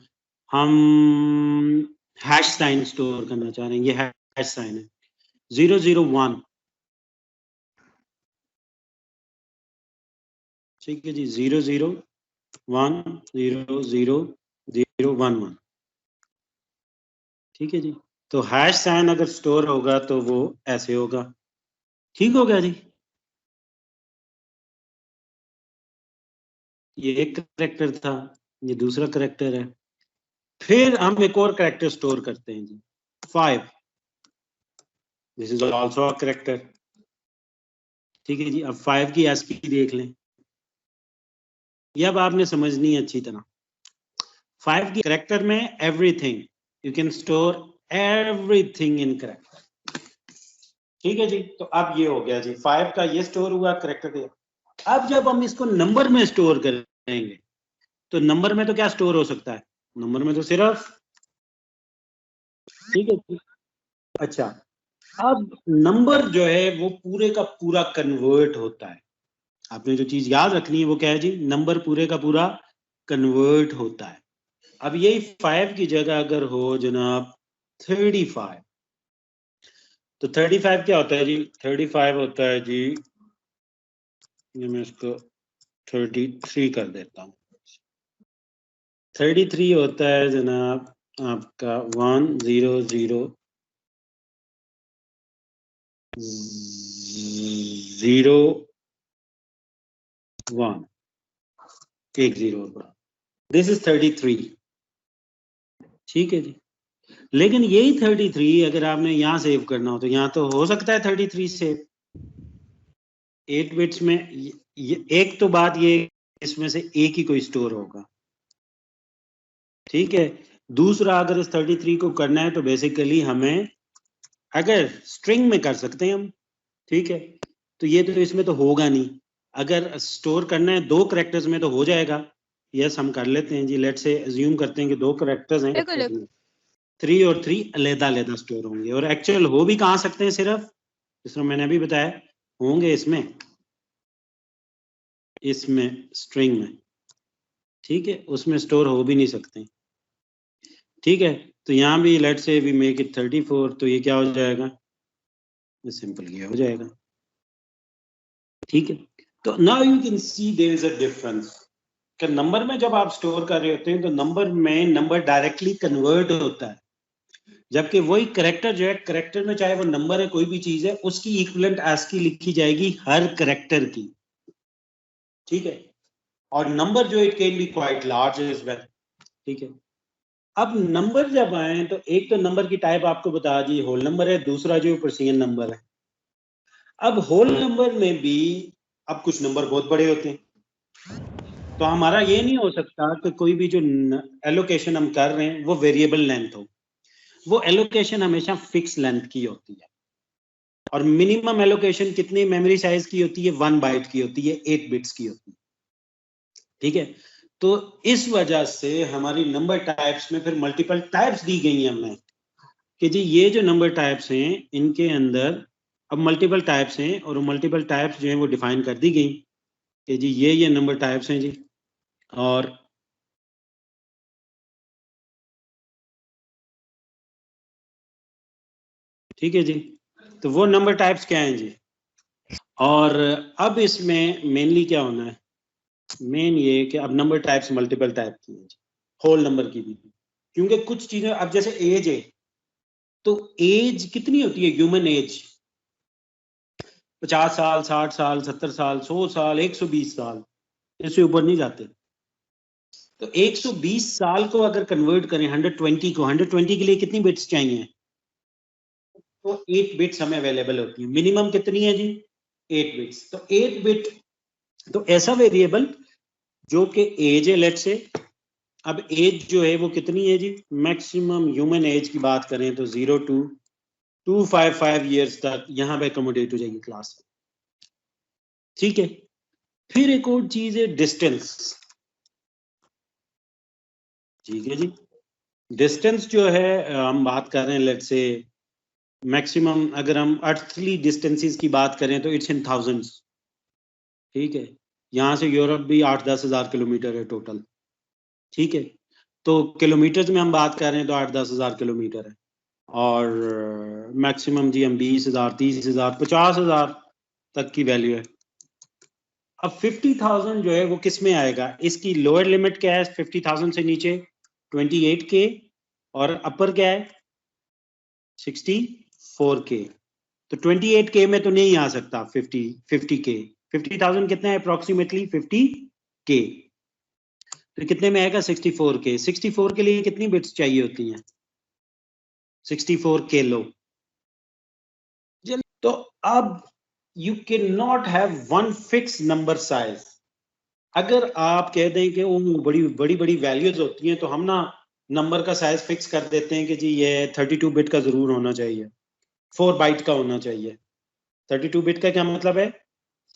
हम हैश साइन स्टोर करना चाह रहे हैं, ये हैश साइन है 001, ठीक है जी, 001000011, ठीक है जी। तो हैश साइन अगर स्टोर होगा तो वो ऐसे होगा, ठीक हो गया जी। ये एक करेक्टर था, ये दूसरा करेक्टर है। फिर हम एक और करेक्टर स्टोर करते हैं जी, 5, this is also a character, ठीक है जी। अब 5 की एसपी देख लें, ये अब आपने समझनी है अच्छी तरह। 5 की करेक्टर में everything, you can store everything in character, ठीक है जी। तो अब ये हो गया जी, 5 का ये स्टोर हुआ करेक्टर के। अब जब हम इसको नंबर में स्टोर करेंगे तो नंबर में तो क्या स्टोर हो सकता है, नंबर में तो सिर्फ, ठीक है जी। अच्छा, अब नंबर जो है वो पूरे का पूरा कन्वर्ट होता है। आपने जो चीज याद रखनी है वो क्या है जी, नंबर पूरे का पूरा कन्वर्ट होता है। अब यही 5 की जगह अगर हो जनाब 35, तो 35 क्या होता है जी, 35 होता है जी, मैं इसको 33 कर देता हूँ। 33 होता है जनाब आपका 10001, एक जीरो, दिस इज 33, ठीक है जी। लेकिन यही 33 अगर आपने यहाँ सेव करना हो तो यहाँ तो हो सकता है 33 सेव 8 बिट्स में। एक तो बात ये, इसमें से एक ही कोई स्टोर होगा, ठीक है। दूसरा, अगर इस 33 को करना है तो बेसिकली हमें अगर स्ट्रिंग में कर सकते हैं हम, ठीक है। तो ये तो इसमें तो होगा नहीं, अगर स्टोर करना है 2 करेक्टर्स में तो हो जाएगा। यस, हम कर लेते हैं जी, लेट से अज्यूम करते हैं कि 2 करेक्टर्स हैं, 3 और 3 अलग-अलग स्टोर होंगे, और एक्चुअल हो भी कहाँ सकते हैं, सिर्फ जिस तरह मैंने अभी बताया होंगे इसमें स्ट्रिंग में, ठीक है। उसमें स्टोर हो भी नहीं सकते, ठीक है। तो यहाँ भी लेट से वी मेक इट 34, तो ये क्या हो जाएगा, ये सिंपल ये हो जाएगा, ठीक है। तो now you can see there is a difference कि नंबर में जब आप स्टोर कर रहे होते हैं तो नंबर में नंबर डायरेक्टली कन्वर्ट होता है, जबकि वही करेक्टर जो है, करेक्टर में चाहे वो नंबर है कोई भी चीज है, उसकी इक्विवेलेंट ASCII लिखी जाएगी हर करेक्टर की, ठीक है। और नंबर जो it can be quite large as well, ठीक है। अब नंबर जब आए तो एक तो नंबर की टाइप आपको बता दी होल नंबर है, दूसरा जो पर्सियन नंबर है। अब होल नंबर में भी अब कुछ नंबर बहुत बड़े होते हैं, तो हमारा ये नहीं हो सकता कि कोई भी जो एलोकेशन हम कर रहे हैं वो वेरिएबल लेंथ हो, वो एलोकेशन हमेशा फिक्स लेंथ की होती है। और मिनिमम एलोकेशन कितनी मेमोरी साइज की होती है, 1 बाइट की होती है, 8 बिट्स की होती है, ठीक है। तो इस वजह से हमारी नंबर टाइप्स में फिर मल्टीपल टाइप्स दी गई हैं हमें कि जी ये जो नंबर टाइप्स हैं इनके अंदर अब मल्टीपल टाइप्स हैं, और मल्टीपल टाइप्स जो हैं वो डिफाइन कर दी गई कि जी ये नंबर टाइप्स हैं जी। और ठीक है जी, तो वो नंबर टाइप्स क्या हैं जी। और अब इसमें मेनली क्या होना है, मेन ये कि अब नंबर टाइप्स मल्टीपल टाइप की है, होल नंबर की भी, क्योंकि कुछ चीजें अब जैसे एज है, तो एज कितनी होती है, ह्यूमन एज 50 साल, 60 साल, 70 साल, 100 साल, 120 साल, इससे ऊपर नहीं जाते। तो 120 साल को अगर कन्वर्ट करें 120 को, 120 के लिए कितनी बिट्स चाहिए, तो 8 बिट्स हमें अवेलेबल होती है। मिनिमम कितनी है जी, 8 बिट्स। तो 8 बिट, तो ऐसा वेरिएबल जो कि एज है, लेट से अब एज जो है वो कितनी है जी, मैक्सिमम ह्यूमन एज की बात करें तो 0 to 255 ईयर्स तक यहाँ पे अकोमोडेट हो जाएगी क्लास, ठीक है। फिर एक और चीज है डिस्टेंस, ठीक है जी। डिस्टेंस जो है हम बात कर रहे हैं, लेट से मैक्सिमम अगर हम अर्थली डिस्टेंसेस की बात करें तो इट्स इन थाउजेंड्स, ठीक है। यहाँ से यूरोप भी 8-10 हज़ार किलोमीटर है टोटल, ठीक है। तो किलोमीटर्स में हम बात कर रहे हैं तो 8-10 हज़ार किलोमीटर है, और मैक्सिमम जी हम 20,000, 30,000, 50,000 तक की वैल्यू है। अब 50,000 जो है वो किस में आएगा, इसकी लोअर लिमिट क्या है 50,000 से नीचे 28K, और अपर क्या है 64K। तो 28K में तो नहीं आ सकता 50K। 50,000 कितना है अप्रोक्सीमेटली 50K, तो कितने में आएगा 64K। 64 के लिए कितनी बिट्स चाहिए होती हैं 64 किलो। तो अब you can not have one fix number size. अगर आप कह दें कि वो बड़ी बड़ी बड़ी वैल्यूज होती हैं तो हम ना नंबर का साइज फिक्स कर देते हैं कि जी ये 32 बिट का जरूर होना चाहिए, 4 बाइट का होना चाहिए। 32 बिट का क्या मतलब है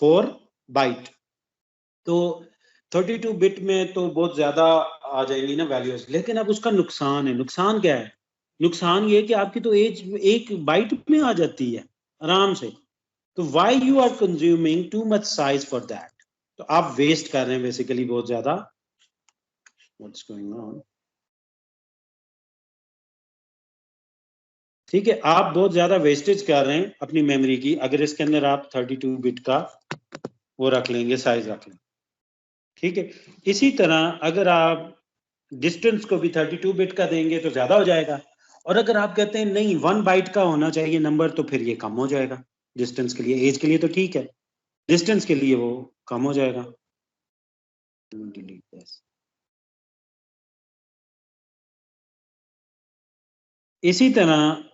4 बाइट। तो 32 बिट में तो बहुत ज्यादा आ जाएंगी ना वैल्यूज, लेकिन अब उसका नुकसान है। नुकसान क्या है, नुकसान ये कि आपकी तो एज एक बाइट में आ जाती है आराम से। तो why you are consuming too much size for that, तो आप वेस्ट कर रहे हैं बेसिकली बहुत ज्यादा। व्हाट्स गोइंग ऑन, ठीक है, आप बहुत ज्यादा वेस्टेज कर रहे हैं अपनी मेमोरी की अगर इसके अंदर आप 32 बिट का वो रख लेंगे, साइज रख लेंगे, ठीक है। इसी तरह अगर आप डिस्टेंस को भी 32 बिट का देंगे तो ज्यादा हो जाएगा, और अगर आप कहते हैं नहीं 1 बाइट का होना चाहिए नंबर तो फिर ये कम हो जाएगा। डिस्टेंस के लिए, एज के लिए तो ठीक है, डिस्टेंस के लिए वो कम हो जाएगा। इसी तरह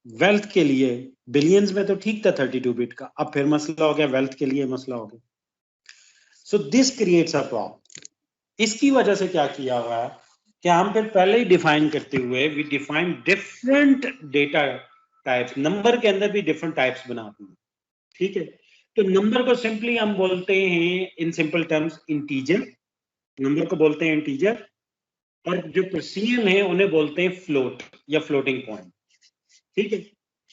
वेल्थ के लिए बिलियंस में तो ठीक था 32 बिट का, अब फिर मसला हो गया वेल्थ के लिए मसला हो गया। So this creates a problem. इसकी वजह से क्या किया हुआ है कि हम फिर पहले ही डिफाइन करते हुए we define different data types. Number के अंदर भी डिफरेंट टाइप्स बनाते हैं, ठीक है। तो नंबर को सिंपली हम बोलते हैं in simple terms integer, number को बोलते हैं इंटीजर, और जो पर्सियन है उन्हें बोलते हैं फ्लोट या फ्लोटिंग पॉइंट, ठीक है।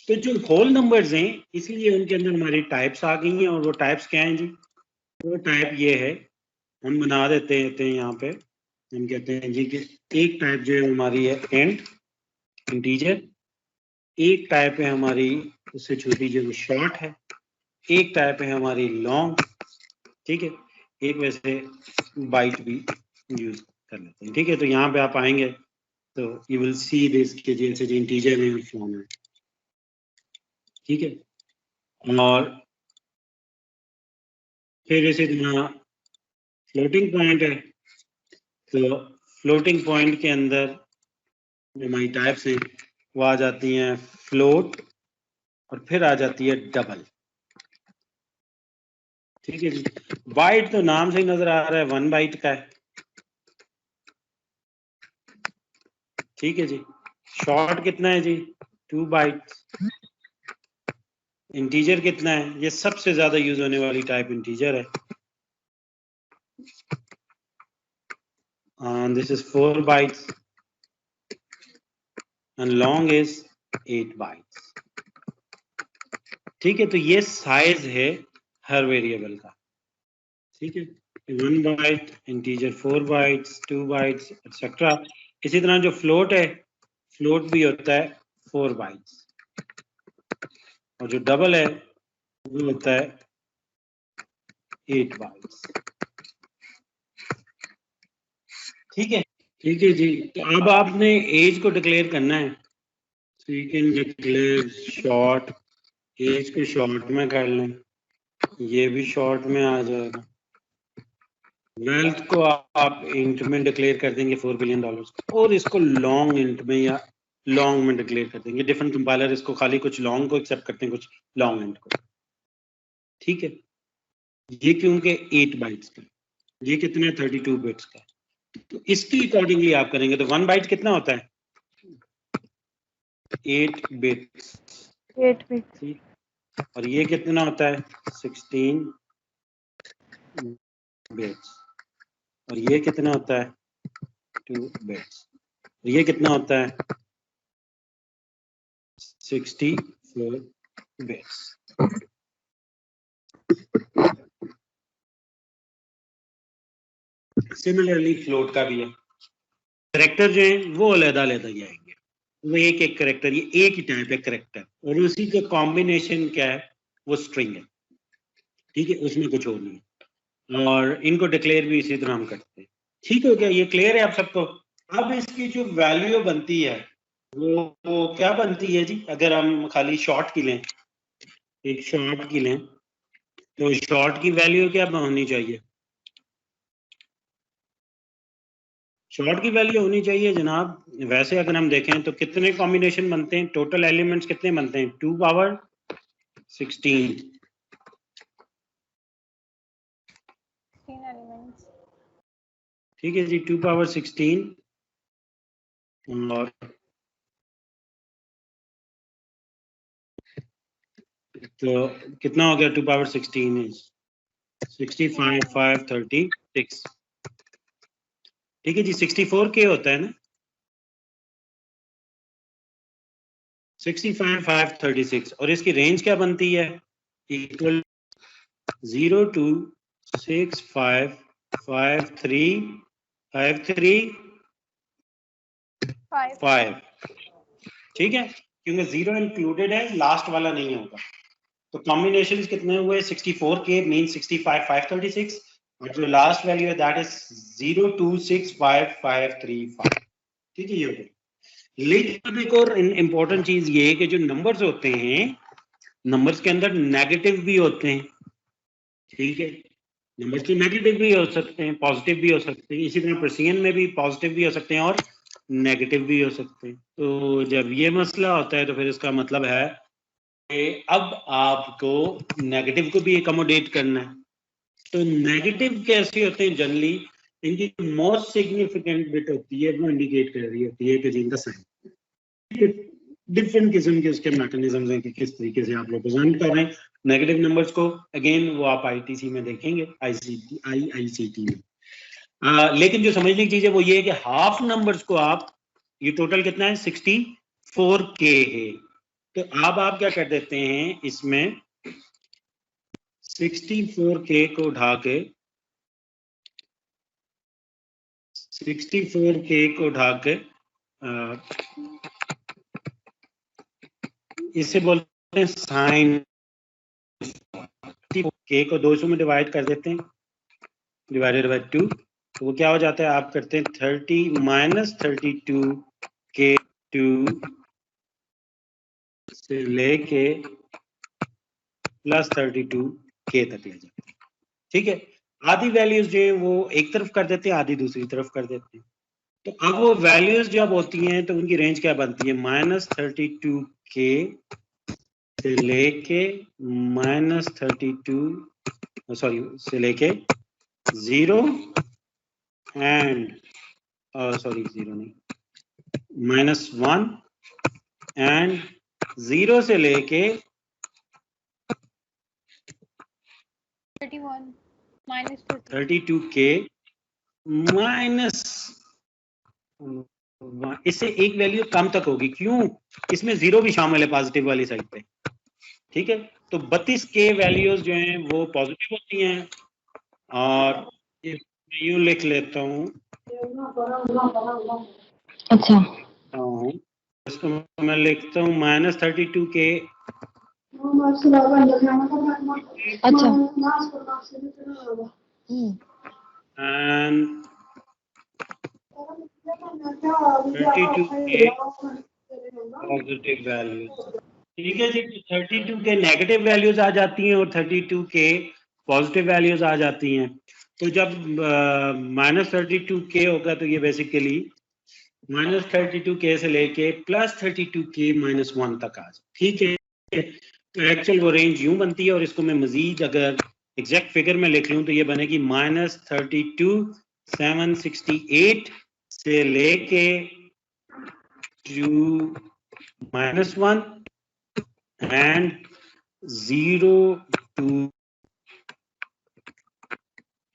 तो जो होल नंबर्स हैं इसलिए उनके अंदर हमारी टाइप्स आ गई हैं, और वो टाइप्स क्या हैं जी, वो टाइप ये है, हम बना देते हैं यहाँ पे। हम कहते हैं जी कि एक टाइप जो है हमारी है एंड इंटीजर, एक टाइप है हमारी उससे छोटी जो शॉर्ट है, एक टाइप है हमारी लॉन्ग, ठीक है, एक वैसे बाइट भी यूज कर लेते हैं, ठीक है। तो यहाँ पे आप आएंगे तो यू विल सी दिस के जैसे जो इंटीजर है फॉर्म है, ठीक है। और फिर इसी तरह फ्लोटिंग पॉइंट है, तो फ्लोटिंग पॉइंट के अंदर जो हमारी टाइप्स हैं वो आ जाती हैं फ्लोट, और फिर आ जाती है डबल, ठीक है जी। बाइट तो नाम से ही नजर आ रहा है 1 बाइट का है, ठीक है जी। शॉर्ट कितना है जी 2 बाइट। इंटीजर कितना है, ये सबसे ज्यादा यूज होने वाली टाइप इंटीजर है, this is 4 bytes and long is 8 bytes, ठीक है। तो ये साइज है हर वेरिएबल का, ठीक है। 1 byte, integer 4 bytes, 2 bytes etcetera. इसी तरह जो फ्लोट है, फ्लोट भी होता है 4 बाइट्स, और जो डबल है वो होता है 8 बाइट्स, ठीक है। ठीक है जी। तो अब आपने एज को डिक्लेयर करना है, so you can declare short, age को शॉर्ट में कर लें, ये भी शॉर्ट में आ जाएगा। वेल्थ को आप इंट में डिक्लेयर कर देंगे $4 बिलियन, और इसको लॉन्ग इंट में या लॉन्ग में डिक्लेयर कर देंगे। डिफरेंट कंपाइलर इसको खाली कुछ लॉन्ग को एक्सेप्ट करते हैं, कुछ लॉन्ग इंट को, ठीक है। ये क्योंकि 8 बाइट्स का, ये कितने 32 बिट्स का, तो इसकी अकॉर्डिंगली आप करेंगे। तो 1 बाइट कितना होता है 8 बिट्स, 8 बिट, और ये कितना होता है 16 बिट्स, और ये कितना होता है 2 बिट्स, ये कितना होता है 64 बिट्स। सिमिलरली फ्लोट का भी है, करेक्टर जो है वो अलग-अलग ही आएंगे, वो एक एक करेक्टर, ये एक ही टाइप है करेक्टर, और उसी का कॉम्बिनेशन क्या है, वो स्ट्रिंग है, ठीक है, उसमें कुछ और नहीं है, और इनको डिक्लेयर भी इसी तरह हम करते हैं। ठीक हो गया, ये क्लियर है आप सबको? अब इसकी जो वैल्यू बनती है वो क्या बनती है जी, अगर हम खाली शॉर्ट की लें, एक शॉर्ट की लें, तो शॉर्ट की वैल्यू क्या होनी चाहिए? शॉर्ट की वैल्यू होनी चाहिए जनाब, वैसे अगर हम देखें तो कितने कॉम्बिनेशन बनते हैं, टोटल एलिमेंट्स कितने बनते हैं, 2 पावर 16, एलिमेंट्स। ठीक है जी, 2 पावर 16, और तो कितना हो गया 2 पावर 16 इज 65, 5, 36, ठीक है जी, 64 के होता है ना, 65, 5, 36, और इसकी रेंज क्या बनती है, इक्वल 0 to 6, 5, 5, 3, 5, 3, 5, ठीक है, क्योंकि 0 इंक्लूडेड है, लास्ट वाला नहीं होगा, तो कॉम्बिनेशन कितने हुए, 64 के मीन 65, 5, 36, और जो लास्ट वैल्यू है दैट इज 0, 2, 6, 5, 5, 3, 5, ठीक है, ये हो गया। लेकिन एक और इम्पोर्टेंट चीज ये है कि जो नंबर्स होते हैं, नंबर्स के अंदर नेगेटिव भी होते हैं, ठीक है, नंबर्स के नेगेटिव भी हो सकते हैं, पॉजिटिव भी हो सकते हैं, इसी तरह पर्सियन में भी पॉजिटिव भी हो सकते हैं और नेगेटिव भी हो सकते हैं। तो जब ये मसला होता है तो फिर इसका मतलब है कि अब आपको नेगेटिव को भी एकोमोडेट करना है। तो नेगेटिव कैसे होते हैं, जनरली इनकी मोस्ट सिग्निफिकेंट बिट होती है, वो इंडिकेट कर रही होती है कि जिनका साइन, डिफरेंट किस्म के उसके मैकेनिज्म्स हैं कि किस तरीके से आप रिप्रेजेंट कर रहे हैं नेगेटिव नंबर्स को। अगेन वो आप आईटीसी में देखेंगे, आईसीटी में। लेकिन जो समझने की चीज है वो ये है कि हाफ नंबर्स को आप, ये टोटल कितना है 64K है, तो अब आप क्या कर देते हैं, इसमें 64K को उठा के 64K को उठा के इसे बोलते हैं साइन, K को 200 में डिवाइड कर देते हैं, डिवाइडेड बाय 2, तो वो क्या हो जाता है, आप करते हैं 30 माइनस 32K 2 से लेके प्लस 32K तक ले जाते हैं, ठीक है। आधी वैल्यूज जो है वो एक तरफ कर देते हैं, आधी दूसरी तरफ कर देते हैं। तो अब वो वैल्यूज जब होती हैं तो उनकी रेंज क्या बनती है, माइनस 32K से लेके माइनस 32, सॉरी से लेके 0 एंड सॉरी 0 नहीं, -1 एंड 0 से लेके 31 माइनस 32K माइनस, इससे एक वैल्यू कम तक होगी, क्यों, इसमें 0 भी शामिल है पॉजिटिव वाली साइड पे, ठीक है। तो 32K वैल्यूज जो हैं वो पॉजिटिव होती हैं, और यूं लिख लेता हूँ, अच्छा इसको मैं लिखता हूँ -32K अच्छा एंड 32K पॉजिटिव वैल्यू, ठीक है जी। 32K नेगेटिव वैल्यूज आ जाती हैं और 32K पॉजिटिव वैल्यूज आ जाती हैं। तो जब -32K होगा तो ये बेसिकली -32K से लेके +32K -1 तक आ जाए, ठीक है। तो एक्चुअल वो रेंज यूं बनती है, और इसको मैं मजीद अगर एग्जैक्ट फिगर में लिख लूं तो ये बनेगी -32,768 से लेके -1 एंड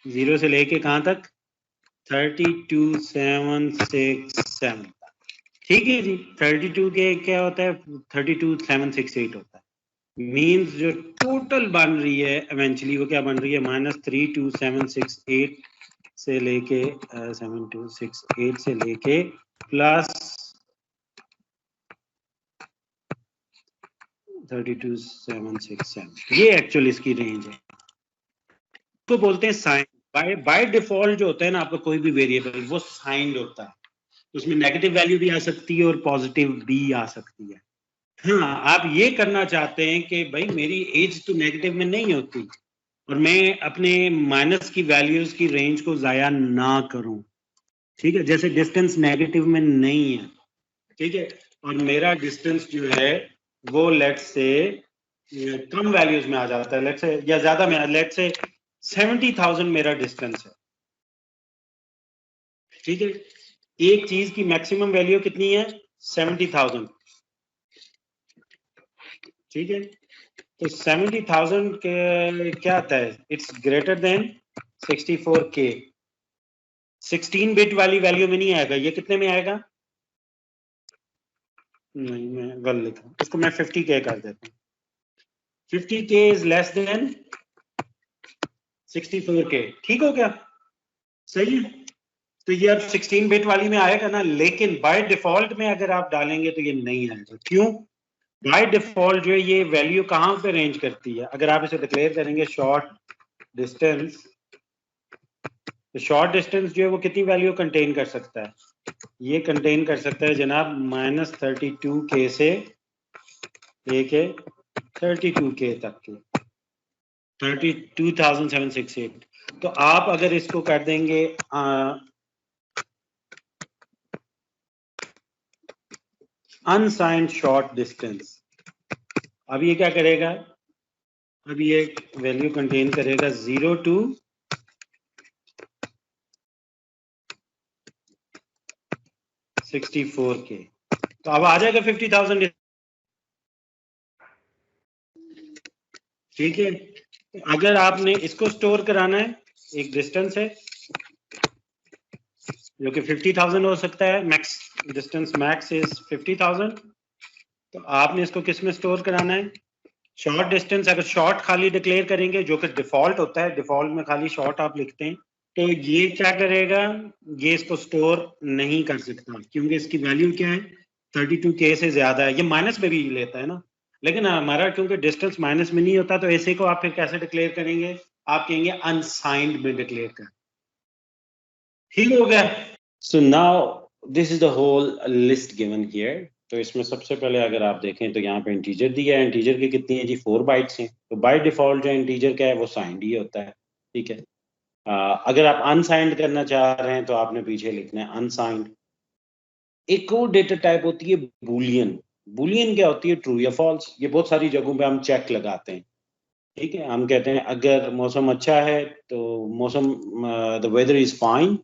0 से लेके कहां तक, 32,767 तक, ठीक है जी। 32K क्या होता है, 32,768 होता है, मींस जो टोटल बन रही है इवेंचुअली वो क्या बन रही है, -32,768 से लेके 7268 से लेके प्लस 32767, ये एक्चुअली इसकी रेंज है। तो बोलते हैं साइन। बाय डिफॉल्ट जो होता है ना आपका कोई भी वेरिएबल वो साइंड होता है, उसमें नेगेटिव वैल्यू भी आ सकती है और पॉजिटिव भी आ सकती है। हाँ, आप ये करना चाहते हैं कि भाई मेरी एज तो नेगेटिव में नहीं होती और मैं अपने माइनस की वैल्यूज की रेंज को जाया ना करूं, ठीक है। जैसे डिस्टेंस नेगेटिव में नहीं है, ठीक है, और मेरा डिस्टेंस जो है वो लेट्स से कम वैल्यूज में आ जाता है, लेट्स से या ज्यादा में, लेट्स से 70,000 मेरा डिस्टेंस है, ठीक है। एक चीज की मैक्सिमम वैल्यू कितनी है? 70,000, ठीक है। तो 70,000 के क्या आता है? It's greater than 64K। 16 bit वाली वैल्यू में नहीं आएगा, ये कितने में आएगा? नहीं, मैं गलत लिखा, इसको मैं 50K कर देता हूँ। 50K is less than 64K, ठीक हो क्या? सही है। तो ये अब 16 बिट वाली में आएगा ना, लेकिन बाय डिफॉल्ट में अगर आप डालेंगे तो ये नहीं आएगा। क्यों? बाय डिफॉल्ट जो है ये वैल्यू कहाँ पे रेंज करती है? अगर आप इसे डिक्लेयर करेंगे शॉर्ट डिस्टेंस, तो शॉर्ट डिस्टेंस जो है वो कितनी वैल्यू कंटेन कर सकता है? ये कंटेन कर सकता है जनाब -32K से लेके 32K तक के, 32,768। तो आप अगर इसको कर देंगे अनसाइंड शॉर्ट डिस्टेंस, अब ये क्या करेगा? अब ये वैल्यू कंटेन करेगा 0 to 64K। तो अब आ जाएगा 50,000, ठीक है। अगर आपने इसको स्टोर कराना है, एक डिस्टेंस है जो कि 50,000 हो सकता है, मैक्स डिस्टेंस मैक्स इज 50,000, तो आपने इसको किस में स्टोर कराना है? Short distance. अगर शॉर्ट खाली डिक्लेयर करेंगे, जो कि डिफॉल्ट होता है, डिफॉल्ट में खाली शॉर्ट आप लिखते हैं, तो ये क्या करेगा? ये इसको स्टोर नहीं कर सकता, क्योंकि इसकी वैल्यू क्या है? 32K से ज्यादा है। ये माइनस में भी लेता है ना, लेकिन हमारा क्योंकि डिस्टेंस माइनस में नहीं होता, तो ऐसे को आप फिर कैसे डिक्लेयर करेंगे? आप कहेंगे अनसाइंड में डिक्लेयर कर, ठीक हो गया। So now this is the whole list given here. तो इसमें सबसे पहले अगर आप देखें तो यहाँ पे इंटीजर दिया है, इंटीजर की कितनी है जी? 4 बाइट्स हैं। तो बाय डिफॉल्ट जो इंटीजर क्या है वो साइंड ही होता है, ठीक है। अगर आप अनसाइंड करना चाह रहे हैं तो आपने पीछे लिखना है अनसाइंड। एक और डेटा टाइप होती है बूलियन। बूलियन क्या होती है? ट्रू या फॉल्स। ये बहुत सारी जगहों पे हम चेक लगाते हैं, ठीक है। हम कहते हैं अगर मौसम अच्छा है तो मौसम the weather is fine,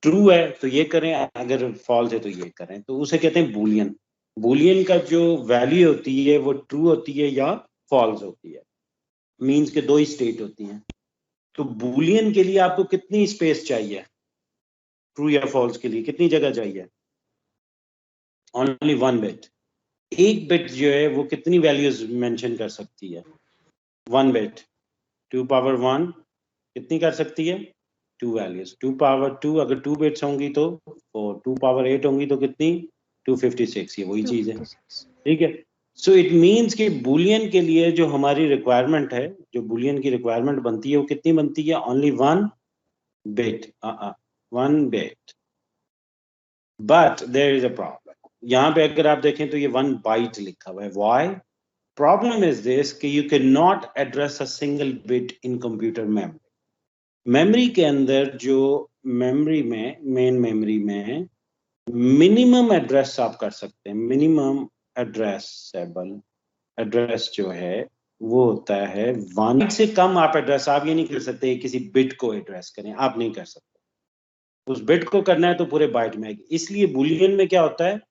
true है तो ये करें, अगर फॉल्स है तो ये करें, तो उसे कहते हैं बूलियन। बूलियन का जो वैल्यू होती है वो ट्रू होती है या फॉल्स होती है, मींस के दो ही स्टेट होती हैं। तो बूलियन के लिए आपको कितनी स्पेस चाहिए? ट्रू या फॉल्स के लिए कितनी जगह चाहिए? Only 1 bit. एक बिट जो है वो कितनी वैल्यूज मेंशन कर सकती है? 1 बिट। 2 पावर 1 कितनी कर सकती है? 2 वैल्यूज। 2 पावर 2 अगर 2 बिट्स होंगी तो 4, 2 पावर 8 होंगी तो कितनी? 256। ये वही चीज है, ठीक है। सो इट मींस कि बूलियन के लिए जो हमारी रिक्वायरमेंट है, जो बूलियन की रिक्वायरमेंट बनती है, वो कितनी बनती है? Only 1 bit, 1 bit. But there is a problem. यहाँ पे अगर आप देखें तो ये 1 बाइट लिखा हुआ है। व्हाई? प्रॉब्लम इज दिस कि you can not address a single bit in computer memory. Memory के अंदर जो मेमोरी में, मेन मेमोरी में मिनिमम एड्रेस आप कर सकते हैं। मिनिमम एड्रेसेबल एड्रेस जो है वो होता है 1 से कम आप एड्रेस, आप ये नहीं कर सकते किसी बिट को एड्रेस करें, आप नहीं कर सकते। उस बिट को करना है तो पूरे बाइट में आएगी। इसलिए बूलियन में क्या होता है?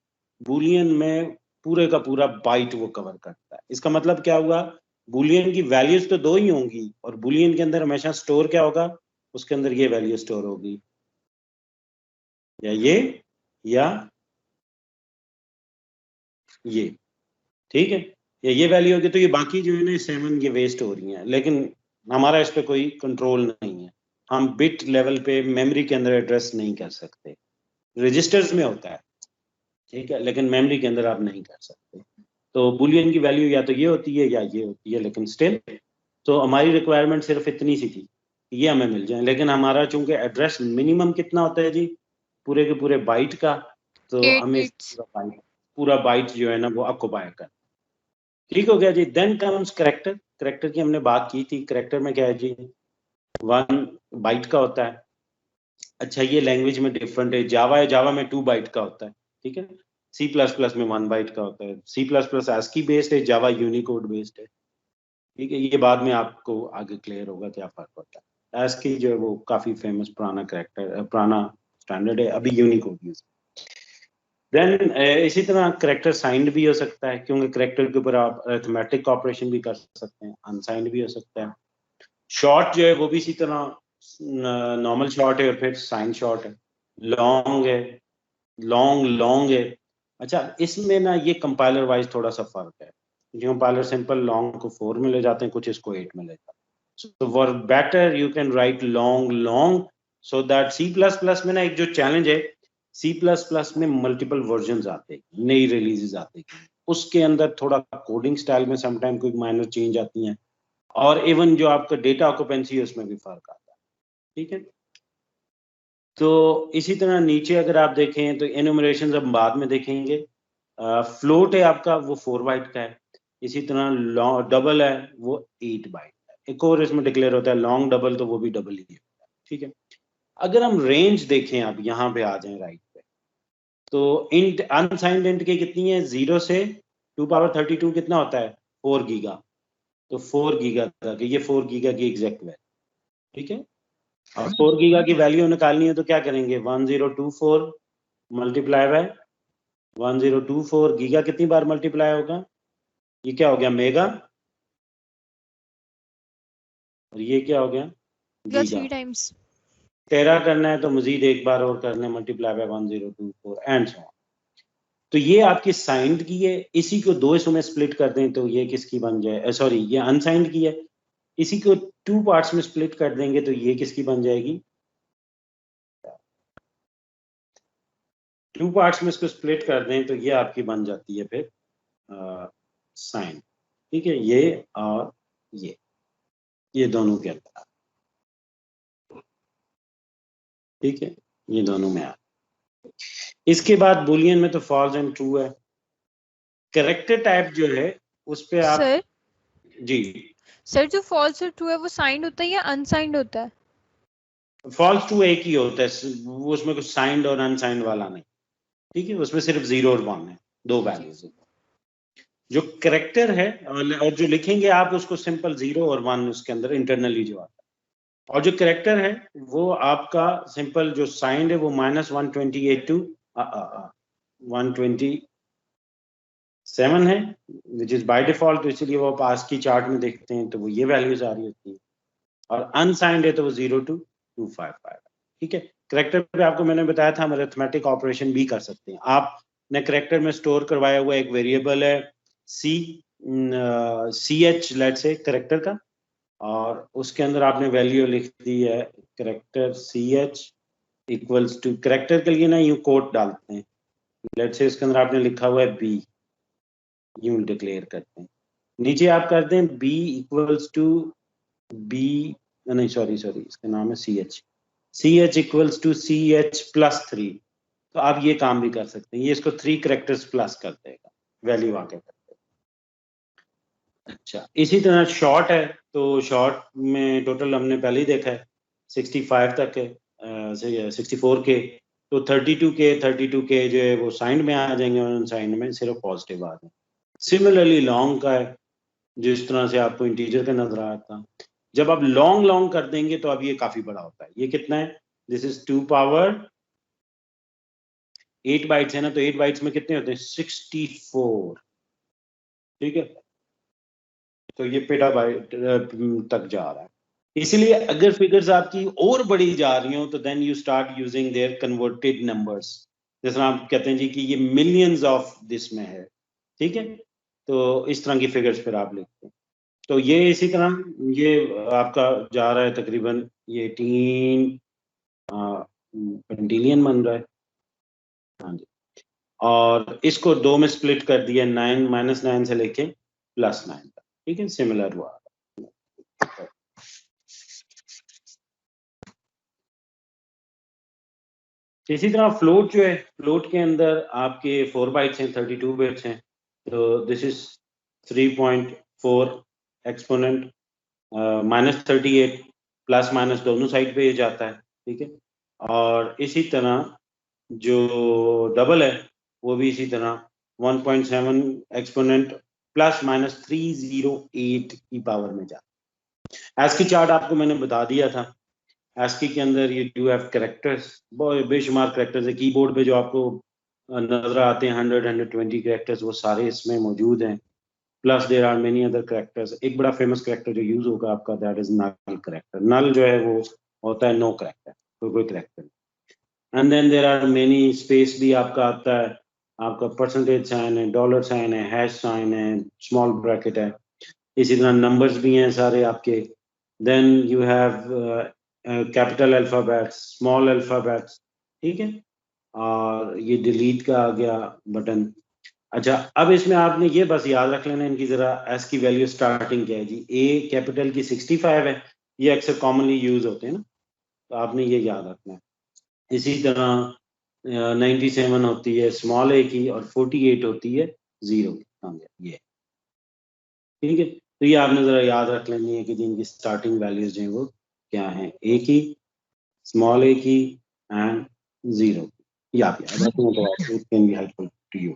बूलियन में पूरे का पूरा बाइट वो कवर करता है। इसका मतलब क्या हुआ? बूलियन की वैल्यूज तो 2 ही होंगी और बूलियन के अंदर हमेशा स्टोर क्या होगा? उसके अंदर ये वैल्यू स्टोर होगी, या ये, ठीक है। या ये वैल्यू होगी, तो ये बाकी जो है ना 7 ये वेस्ट हो रही हैं, लेकिन हमारा इस पे कोई कंट्रोल नहीं है, हम बिट लेवल पे मेमोरी के अंदर एड्रेस नहीं कर सकते। रजिस्टर्स में होता है, ठीक है, लेकिन मेमोरी के अंदर आप नहीं कर सकते। तो बुलियन की वैल्यू या तो ये होती है या ये होती है, लेकिन स्टिल तो हमारी रिक्वायरमेंट सिर्फ इतनी सी थी, ये हमें मिल जाए। लेकिन हमारा चूंकि एड्रेस मिनिमम कितना होता है जी, पूरे के पूरे बाइट का, तो 8 हमें bits. पूरा बाइट जो है ना वो ऑक्युपाई कर। ठीक हो गया जी। Then comes character. कैरेक्टर की हमने बात की थी। कैरेक्टर में क्या है जी, 1 बाइट का होता है। अच्छा, ये लैंग्वेज में डिफरेंट है। जावा है, जावा में 2 बाइट का होता है, ठीक है। सी प्लस प्लस में 1 बाइट का होता है। C plus plus ASCII based है, जावा यूनिकोड बेस्ड है, ठीक है। ये बाद में आपको आगे क्लियर होगा क्या फर्क होता है। ASCII जो है वो काफी फेमस पुराना कैरेक्टर, पुराना स्टैंडर्ड है, अभी यूनिकोड यूज। देन इसी तरह कैरेक्टर साइंड भी हो सकता है, क्योंकि कैरेक्टर के ऊपर आप अरिथमेटिक ऑपरेशन भी कर सकते हैं। अनसाइंड भी हो सकता है। शॉर्ट जो है वो भी इसी तरह नॉर्मल शॉर्ट है और फिर साइन शॉर्ट है। लॉन्ग है, लॉन्ग है। अच्छा, इसमें ना ये कंपाइलर वाइज थोड़ा सा फर्क है। जो कंपाइलर सिंपल लॉन्ग को 4 में ले जाते हैं, कुछ इसको 8 में ले जाते हैं। So for better you can write long so that C++ में ना एक जो चैलेंज है, C++ में मल्टीपल वर्जन आते हैं, नई रिलीजेस आते हैं, उसके अंदर थोड़ा कोडिंग स्टाइल में समटाइम कोई माइनर चेंज आती हैं, और इवन जो आपका डेटा ऑक्यूपेंसी है उसमें भी फर्क आता है, ठीक है। तो इसी तरह नीचे अगर आप देखें तो एनुमरेशन अब बाद में देखेंगे। फ्लोट है आपका वो 4 बाइट का है। इसी तरह डबल है वो 8 बाइट का है। एक और इसमें डिक्लेयर होता है लॉन्ग डबल, तो वो भी डबल ही है, ठीक है। अगर हम रेंज देखें, आप यहाँ पे आ जाएं राइट पे, तो इंट अनसाइंड इंट की कितनी है, 0 से 2 पावर 32 कितना होता है, 4 गीगा। तो 4 गीगा तक, ये 4 गीगा की एग्जैक्ट वैल्यू, ठीक है। और 4 गीगा की वैल्यू निकालनी है तो क्या करेंगे, 1024 मल्टीप्लाई बाय 1024 गीगा कितनी बार मल्टीप्लाई होगा, ये क्या हो गया मेगा, और ये क्या हो गया या गीगा। 3 times. तेरा करना है तो मजीद एक बार और करना है, multiply by 1024 and so on. तो ये आपकी साइंड की है। इसी को 2 हिस्सों में स्प्लिट कर दें तो ये किसकी बन जाए, सॉरी ये अनसाइंड की है। इसी को 2 पार्ट्स में स्प्लिट कर देंगे तो ये किसकी बन जाएगी, 2 पार्ट्स में इसको स्प्लिट कर दें तो ये आपकी बन जाती है फिर साइन, ठीक है। ये और ये दोनों के अंदर, ठीक है, ये दोनों में आ। इसके बाद बुलियन में तो फॉल्स एंड ट्रू है। कैरेक्टर टाइप जो है उस पे आप सर जी, सर जो फॉल्स और ट्रू है वो साइंड होता है या अनसाइंड होता है? फॉल्स ट्रू एक ही होता है, वो उसमें कुछ साइंड और अनसाइंड वाला नहीं, ठीक है। उसमें सिर्फ 0 और 1 है, 2 वैल्यूज है। जो कैरेक्टर है और जो लिखेंगे आप उसको सिंपल 0 और 1 उसके अंदर इंटरनली जो आता है। और जो कैरेक्टर है वो आपका सिंपल जो साइंड है वो -128 टू 127 है, विच इज बाय डिफॉल्ट। तो इसलिए वो पास की चार्ट में देखते हैं तो वो ये वैल्यूज आ रही होती है। और अनसाइंड है तो वो 0 to 255, ठीक है। कैरेक्टर पे आपको मैंने बताया था हम अरिथमेटिक ऑपरेशन भी कर सकते हैं। आपने कैरेक्टर में स्टोर करवाया हुआ एक वेरिएबल है CH लेट से कैरेक्टर का, और उसके अंदर आपने वैल्यू लिख दी है character CH equals to, character के लिए ना यूं कोट डालते हैं, लेट से इसके अंदर आपने लिखा हुआ है B, यूं डिक्लेयर करते हैं। नीचे आप करते हैं B इक्वल्स टू B, नहीं सॉरी इसका नाम है CH इक्वल्स टू CH+3। तो आप ये काम भी कर सकते हैं, ये इसको 3 कैरेक्टर्स प्लस कर देगा, वैल्यू आके कर देगा। अच्छा, इसी तरह शॉर्ट है, तो शॉर्ट में टोटल हमने पहले ही देखा है 65 तक है, 64 के, तो 32 के जो है वो साइंड में आ जाएंगे और साइंड में सिर्फ पॉजिटिव आ जाएंगे। सिमिलरली लॉन्ग का है, जिस तरह से आपको इंटीजर का नजर आया था, जब आप लॉन्ग कर देंगे तो अब ये काफी बड़ा होता है। ये कितना है, दिस इज 2 पावर 8 बाइट्स है ना, तो 8 बाइट्स में कितने होते हैं 64, ठीक है। तो ये पेटाबाइट तक जा रहा है। इसलिए अगर फिगर्स आपकी और बड़ी जा रही हो तो then you start using their converted numbers, जैसे आप कहते हैं जी कि ये मिलियंस ऑफ दिस में है, ठीक है। तो इस तरह की फिगर्स फिर आप लिखते हैं। तो ये इसी तरह ये आपका जा रहा है तकरीबन ये 18 पेंटिलियन बन रहा है। हाँ जी, और इसको 2 में स्प्लिट कर दिया 9 -9 से लेके +9 तक। ठीक है, सिमिलर हुआ। इसी तरह फ्लोट जो है, फ्लोट के अंदर आपके 4 बाइट्स हैं, 32 बिट्स हैं। तो this is 3.4 exponent -38 plus minus दोनों साइड पे ये जाता है। ठीक है, और इसी तरह जो डबल है वो भी इसी तरह 1.7 एक्सपोनेंट प्लस माइनस 308 की पावर में जाता है। एस्की चार्ट आपको मैंने बता दिया था। ASCII के अंदर ये डू हैव कैरेक्टर्स, बेशुमार कैरेक्टर्स है। कीबोर्ड पे जो आपको नजर आते हैं 100-120 कैरेक्टर्स, वो सारे इसमें मौजूद हैं। Plus there are many other characters. एक बड़ा फेमस कैरेक्टर जो यूज होगा आपका, that is null character. Null जो है वो होता है नो कैरेक्टर, कोई character. And then there are many, space भी आपका आता है, आपका परसेंटेज साइन है, डॉलर साइन है, हैश साइन है, स्मॉल ब्रैकेट है। इसी तरह नंबर्स भी हैं सारे आपके। Then you have capital alphabets, small alphabets. ठीक है, और ये डिलीट का आ गया बटन। अच्छा, अब इसमें आपने ये बस याद रख लेना इनकी जरा एस की वैल्यू स्टार्टिंग क्या है जी। ए कैपिटल की 65 है, ये अक्सर कॉमनली यूज होते हैं ना, तो आपने ये याद रखना है। इसी तरह 97 होती है स्मॉल ए की, और 48 होती है जीरो की। ये ठीक है, तो ये आपने जरा याद रख लेनी है कि जिनकी स्टार्टिंग वैल्यूज हैं वो क्या हैं। ए की, स्मॉल ए की एंड जीरो की। याद can be helpful to you.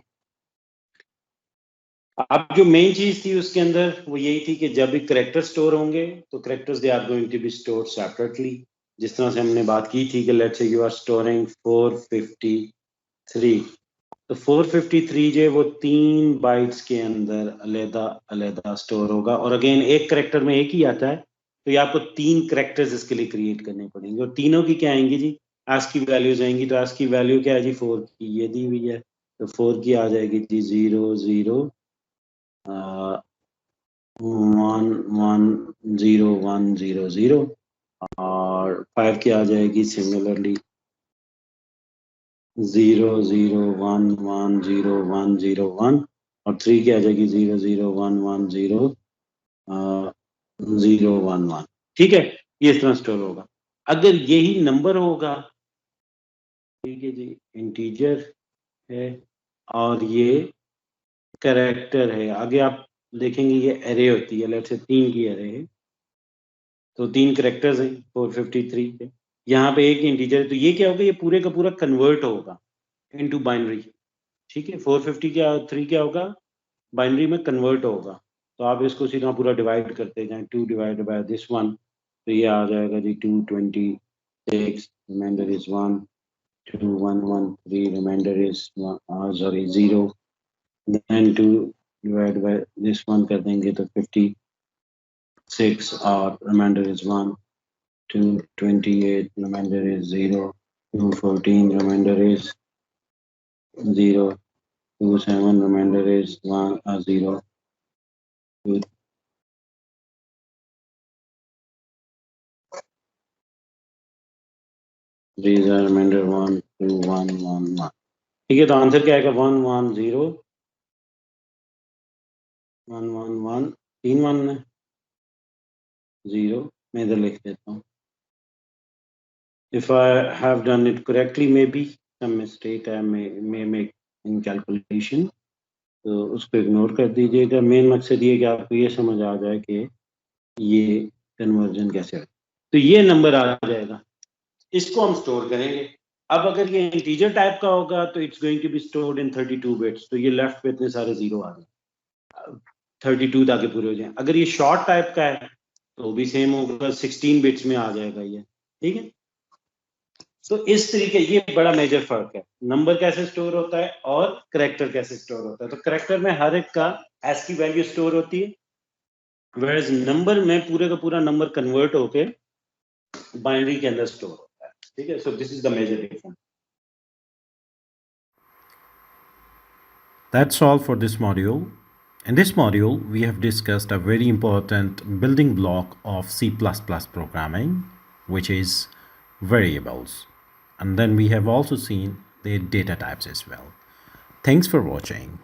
अब जो मेन चीज थी उसके अंदर वो यही थी कि जब भी करेक्टर स्टोर होंगे तो characters they are going to be stored separately. जिस तरह से हमने बात की थी कि let's say you are storing 453, तो 453 जो है वो 3 बाइट्स के अंदर अलग अलग स्टोर होगा। और अगेन एक करेक्टर में एक ही आता है, तो ये आपको 3 करेक्टर्स इसके लिए क्रिएट करने पड़ेंगे। और तीनों की क्या आएंगी जी, एस की वैल्यूज आएंगी। तो एस की वैल्यू क्या है जी, 4 की, ये दी हुई है। तो 4 की आ जाएगी जी 0 0 1 1 0 1 0 0, और 5 की आ जाएगी सिमिलरली 0 0 1 1 0 1 0 1, और 3 की आ जाएगी 0 0 1 1 0 0 1 1। ठीक है, ये इस तरह स्टोर होगा। अगर यही नंबर होगा, ठीक है जी, इंटीजर है और ये कैरेक्टर है, आगे आप देखेंगे ये एरे होती है। लेट्स से 3 की एरे है, तो 3 कैरेक्टर्स हैं 453 के, यहाँ पे एक इंटीजर है। तो ये क्या होगा, ये पूरे का पूरा कन्वर्ट होगा इनटू बाइनरी। ठीक है, 453 क्या होगा, बाइनरी में कन्वर्ट होगा। तो आप इसको सीधा पूरा डिवाइड करते जाएं, 2 डिवाइड बाय दिस वन, तो ये आ जाएगा जी 226, remainder is 1, 2 1 1 3, remainder is 0, then 2 divide by this one कर देंगे तो 56, और remainder is 1, 2 28, remainder is 0, 2 14, remainder is 0, 2 7, remainder is 1 0, 2 3 is remainder 1 2 1 1 1। ठीक है, तो आंसर क्या आएगा 1 1 0 1 1 1, 3 1 है 0। मैं इधर लिख देता हूँ। If I have done it correctly, maybe some mistake I may make in calculation, तो उसको इग्नोर कर दीजिएगा। मेन मकसद ये कि आपको ये समझ आ जाए कि ये कन्वर्जन कैसे है। तो ये नंबर आ जाएगा, इसको हम स्टोर करेंगे। अब अगर ये इंटीजर टाइप का होगा तो it's going to be stored in 32 bits, तो ये लेफ्ट पे इतने सारे जीरो आ जाए 32 ताकि पूरे हो जाए। अगर ये शॉर्ट टाइप का है तो भी सेम होगा, 16 बिट्स में आ जाएगा ये। ठीक है, तो इस तरीके, ये बड़ा मेजर फर्क है, नंबर कैसे स्टोर होता है और करेक्टर कैसे स्टोर होता है। तो करेक्टर में हर एक का एस की वैल्यू स्टोर होती है, वेयरएज नंबर में पूरे का पूरा नंबर कन्वर्ट होके बाइनरी के अंदर स्टोर होता है। ठीक है, so this is the major difference. That's all for this module. In this module, we have discussed a very important building block of C++ programming, which is variables. And then we have also seen their data types as well. Thanks for watching.